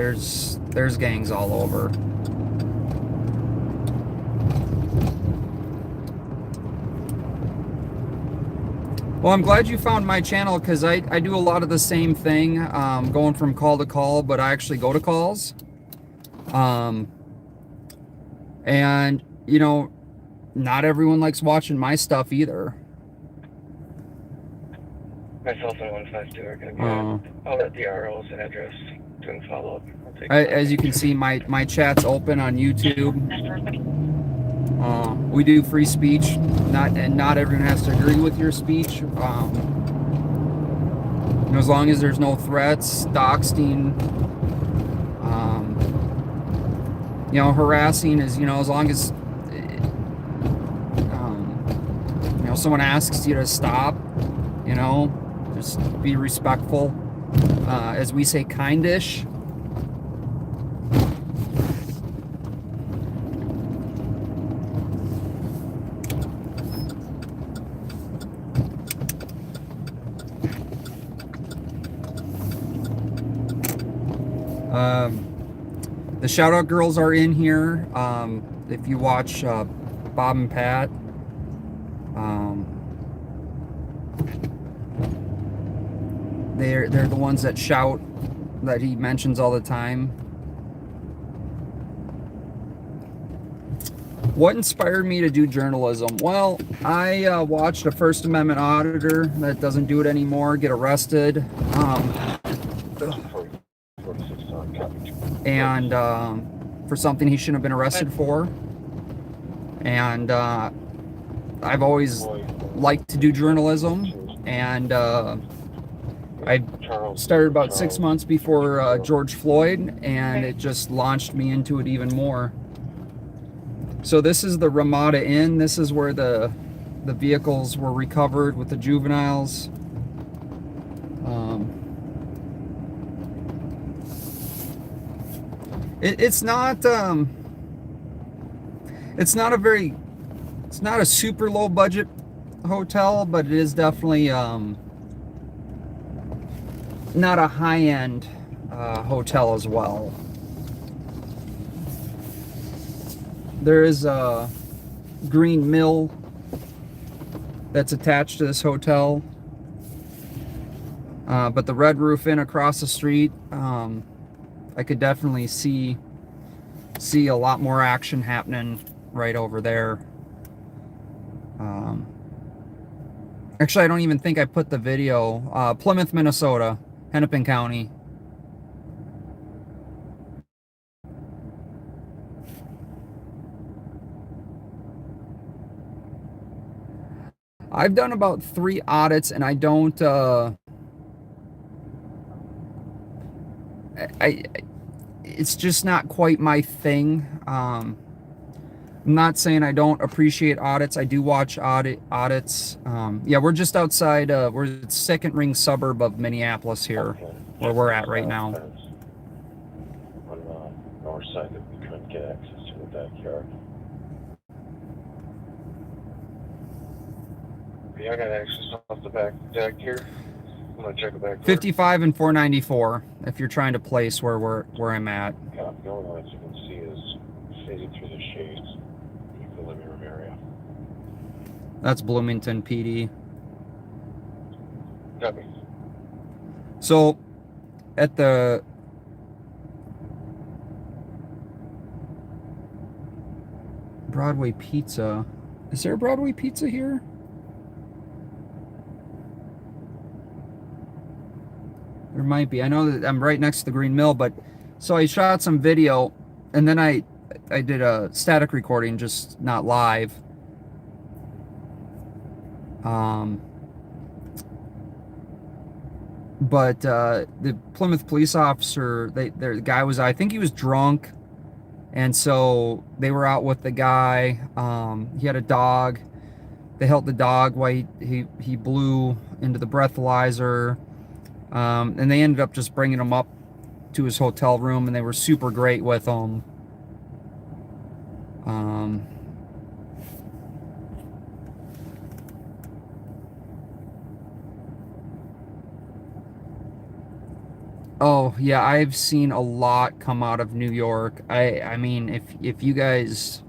gangs all over. Well, I'm glad you found my channel, because I do a lot of the same thing, going from call to call, but I actually go to calls. And, you know, not everyone likes watching my stuff either. Myself and 152 are going to be all at the ROs and address doing follow-up. As you can see, my chat's open on YouTube. We do free speech, not everyone has to agree with your speech. As long as there's no threats, doxing, you know, harassing is, you know, as long as you know, someone asks you to stop, you know, just be respectful. As we say, kindish. The shout out girls are in here. If you watch Bob and Pat, they're the ones that shout, that he mentions all the time. What inspired me to do journalism? Well, I watched a First Amendment auditor that doesn't do it anymore get arrested, and for something he shouldn't have been arrested for. And I've always liked to do journalism, and I started about 6 months before George Floyd, and it just launched me into it even more. So this is the Ramada Inn. This is where the vehicles were recovered with the juveniles. It's not a super low budget hotel, but it is definitely not a high-end hotel as well. There is a green mill that's attached to this hotel, but the Red Roof Inn across the street, I could definitely see a lot more action happening right over there. Actually, I don't even think I put the video. Plymouth, Minnesota, Hennepin County. I've done about 3 audits, and I don't it's just not quite my thing. I'm not saying I don't appreciate audits. I do watch audits. Yeah, we're just outside, we're the second ring suburb of Minneapolis here, where we're at right now. On the north side that we couldn't get access to the backyard. Yeah, I got access off the back deck here. I'm gonna check the back door. 55 and 494, if you're trying to place where I'm at. Yeah, the only lights you can see is fading through the shades in the living room area. That's Bloomington PD. Got me. So, at the Broadway Pizza, is there a Broadway Pizza here? There might be. I know that I'm right next to the Green Mill, but so I shot some video, and then I did a static recording, just not live. But the Plymouth police officer, the guy was, I think he was drunk, and so they were out with the guy. He had a dog. They held the dog while he blew into the breathalyzer. And they ended up just bringing him up to his hotel room, and they were super great with him. Oh yeah, I've seen a lot come out of New York. I mean, if you guys,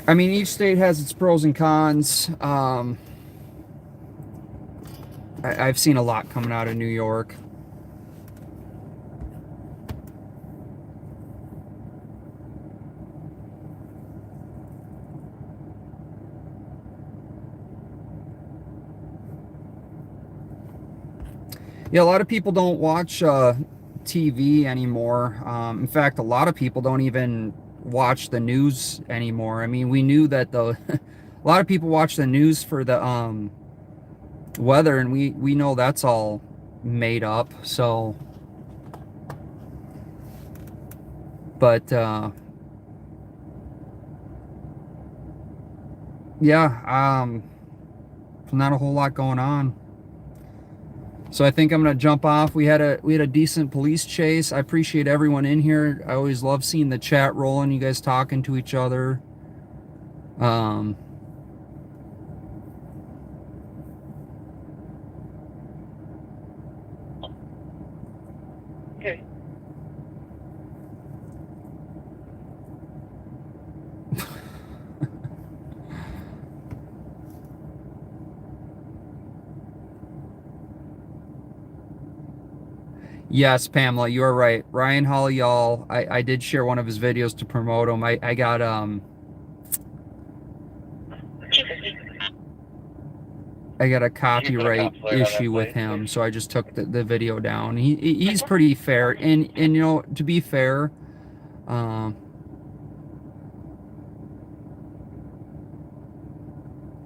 I mean, each state has its pros and cons. I've seen a lot coming out of New York. Yeah, a lot of people don't watch TV anymore. In fact, a lot of people don't even watch the news anymore. I mean, we knew that a lot of people watch the news for the weather, and we know that's all made up. So, but yeah, not a whole lot going on. So I think I'm gonna jump off. We had a decent police chase. I appreciate everyone in here. I always love seeing the chat rolling, you guys talking to each other. Okay. Yes, Pamela, you are right. Ryan Hall, I did share one of his videos to promote him. I got a copyright issue with him, so I just took the video down. He's pretty fair, and you know, to be fair,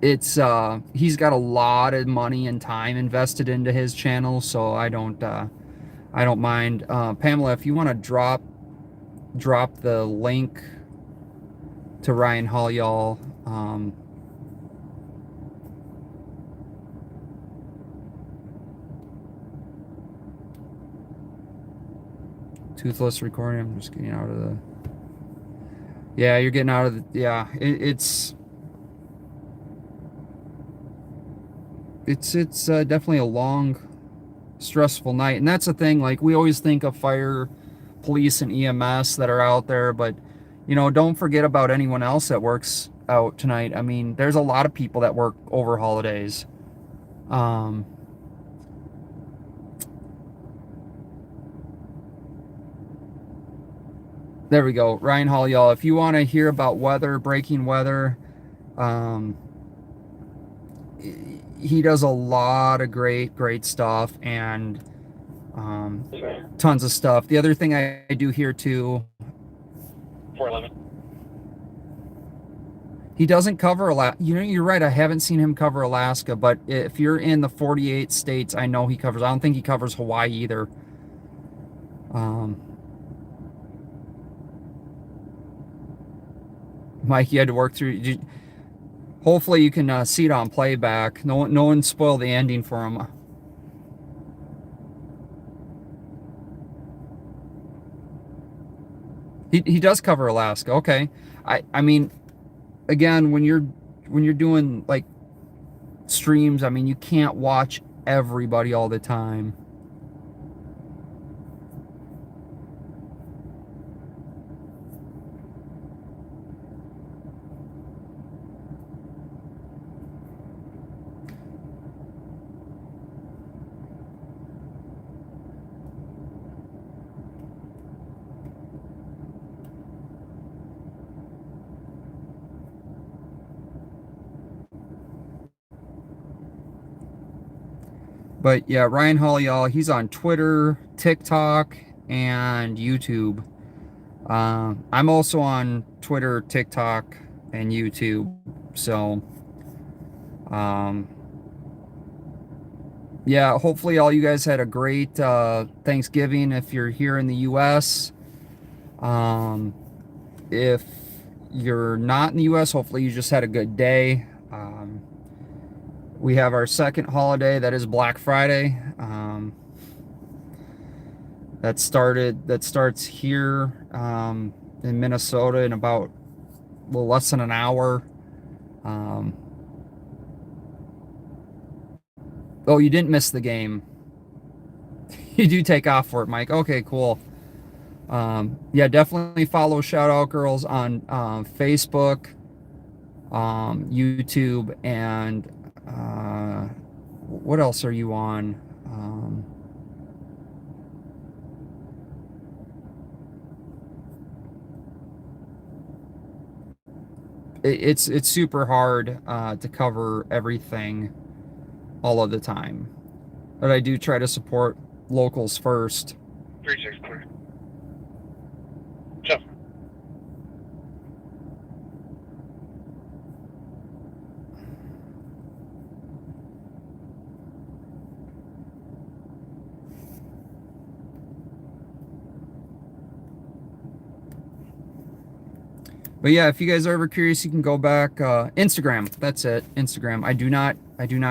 it's he's got a lot of money and time invested into his channel, so I don't mind. Pamela, if you want to drop the link to Ryan Hall, toothless recording. I'm just getting out of the. Yeah, you're getting out of the. Yeah, it's definitely a long, stressful night, and that's the thing. Like, we always think of fire, police, and EMS that are out there, but you know, don't forget about anyone else that works out tonight. I mean, there's a lot of people that work over holidays. There we go. Ryan Hall, y'all. If you want to hear about weather, breaking weather, he does a lot of great stuff, and tons of stuff. The other thing I do here too, 411. he doesn't cover Alaska. You know, you're right, I haven't seen him cover Alaska, but if you're in the 48 states, I know he covers. I don't think he covers Hawaii either. Mike, you had to work through. Hopefully you can see it on playback. No one spoiled the ending for him. He does cover Alaska. Okay. I mean, again, when you're doing like streams, I mean, you can't watch everybody all the time. But yeah, Ryan Hall, y'all, he's on Twitter, TikTok, and YouTube. I'm also on Twitter, TikTok, and YouTube. So, yeah, hopefully all you guys had a great Thanksgiving if you're here in the U.S. If you're not in the U.S., hopefully you just had a good day. We have our second holiday, that is Black Friday. That starts here in Minnesota in about a little less than an hour. Oh, you didn't miss the game. You do take off for it, Mike. Okay, cool. Yeah, definitely follow Shout Out Girls on Facebook, YouTube, and what else are you on? It's super hard to cover everything all of the time, but I do try to support locals first. 364. Jeff. But yeah, if you guys are ever curious, you can go back. Instagram, that's it. Instagram. I do not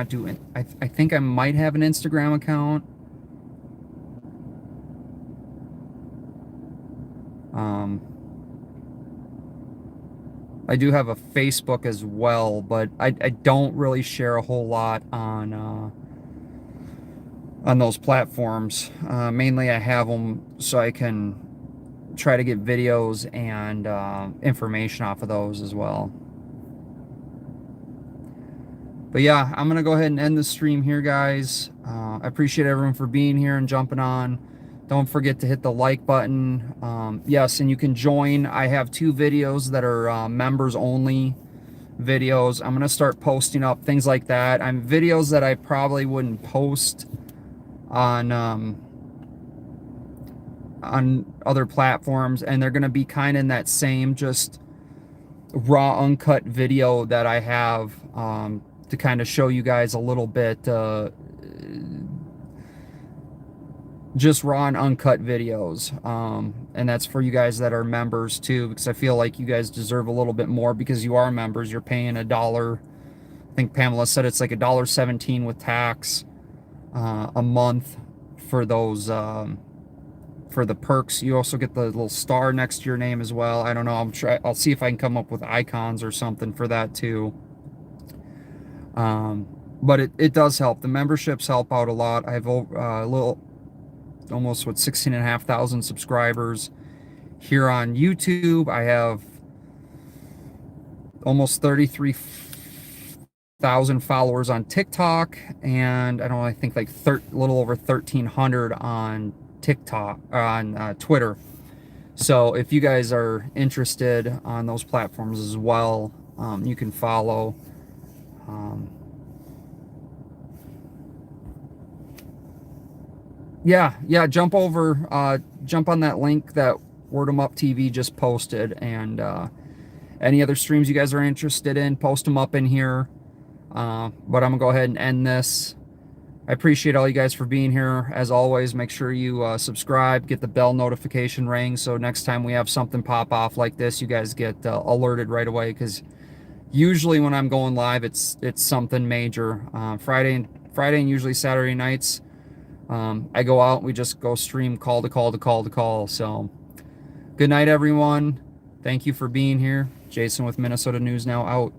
do it. I think I might have an Instagram account. I do have a Facebook as well, but I don't really share a whole lot on on those platforms. Mainly I have them so I can try to get videos and information off of those as well. But yeah, I'm going to go ahead and end the stream here, guys. I appreciate everyone for being here and jumping on. Don't forget to hit the like button. Yes, and you can join. I have 2 videos that are members only videos. I'm going to start posting up things like that. Videos that I probably wouldn't post on other platforms, and they're going to be kind of in that same just raw uncut video that I have to kind of show you guys a little bit just raw and uncut videos, and that's for you guys that are members too, because I feel like you guys deserve a little bit more because you are members. You're paying $1. I think Pamela said it's like $1.17 with tax a month for those for the perks. You also get the little star next to your name as well. I don't know, I'll see if I can come up with icons or something for that too. But it does help. The memberships help out a lot. I have almost 16,500 subscribers here on YouTube. I have almost 33,000 followers on TikTok, and I don't know, I think like a little over 1,300 on TikTok, on Twitter. So if you guys are interested on those platforms as well, you can follow. Yeah, jump on that link that Word 'em Up TV just posted, and any other streams you guys are interested in, post them up in here. But I'm gonna go ahead and end this. I appreciate all you guys for being here. As always, make sure you subscribe, get the bell notification ring, so next time we have something pop off like this, you guys get alerted right away, because usually when I'm going live, it's something major. Friday and usually Saturday nights, I go out and we just go stream call to call. So good night, everyone. Thank you for being here. Jason with Minnesota News Now out.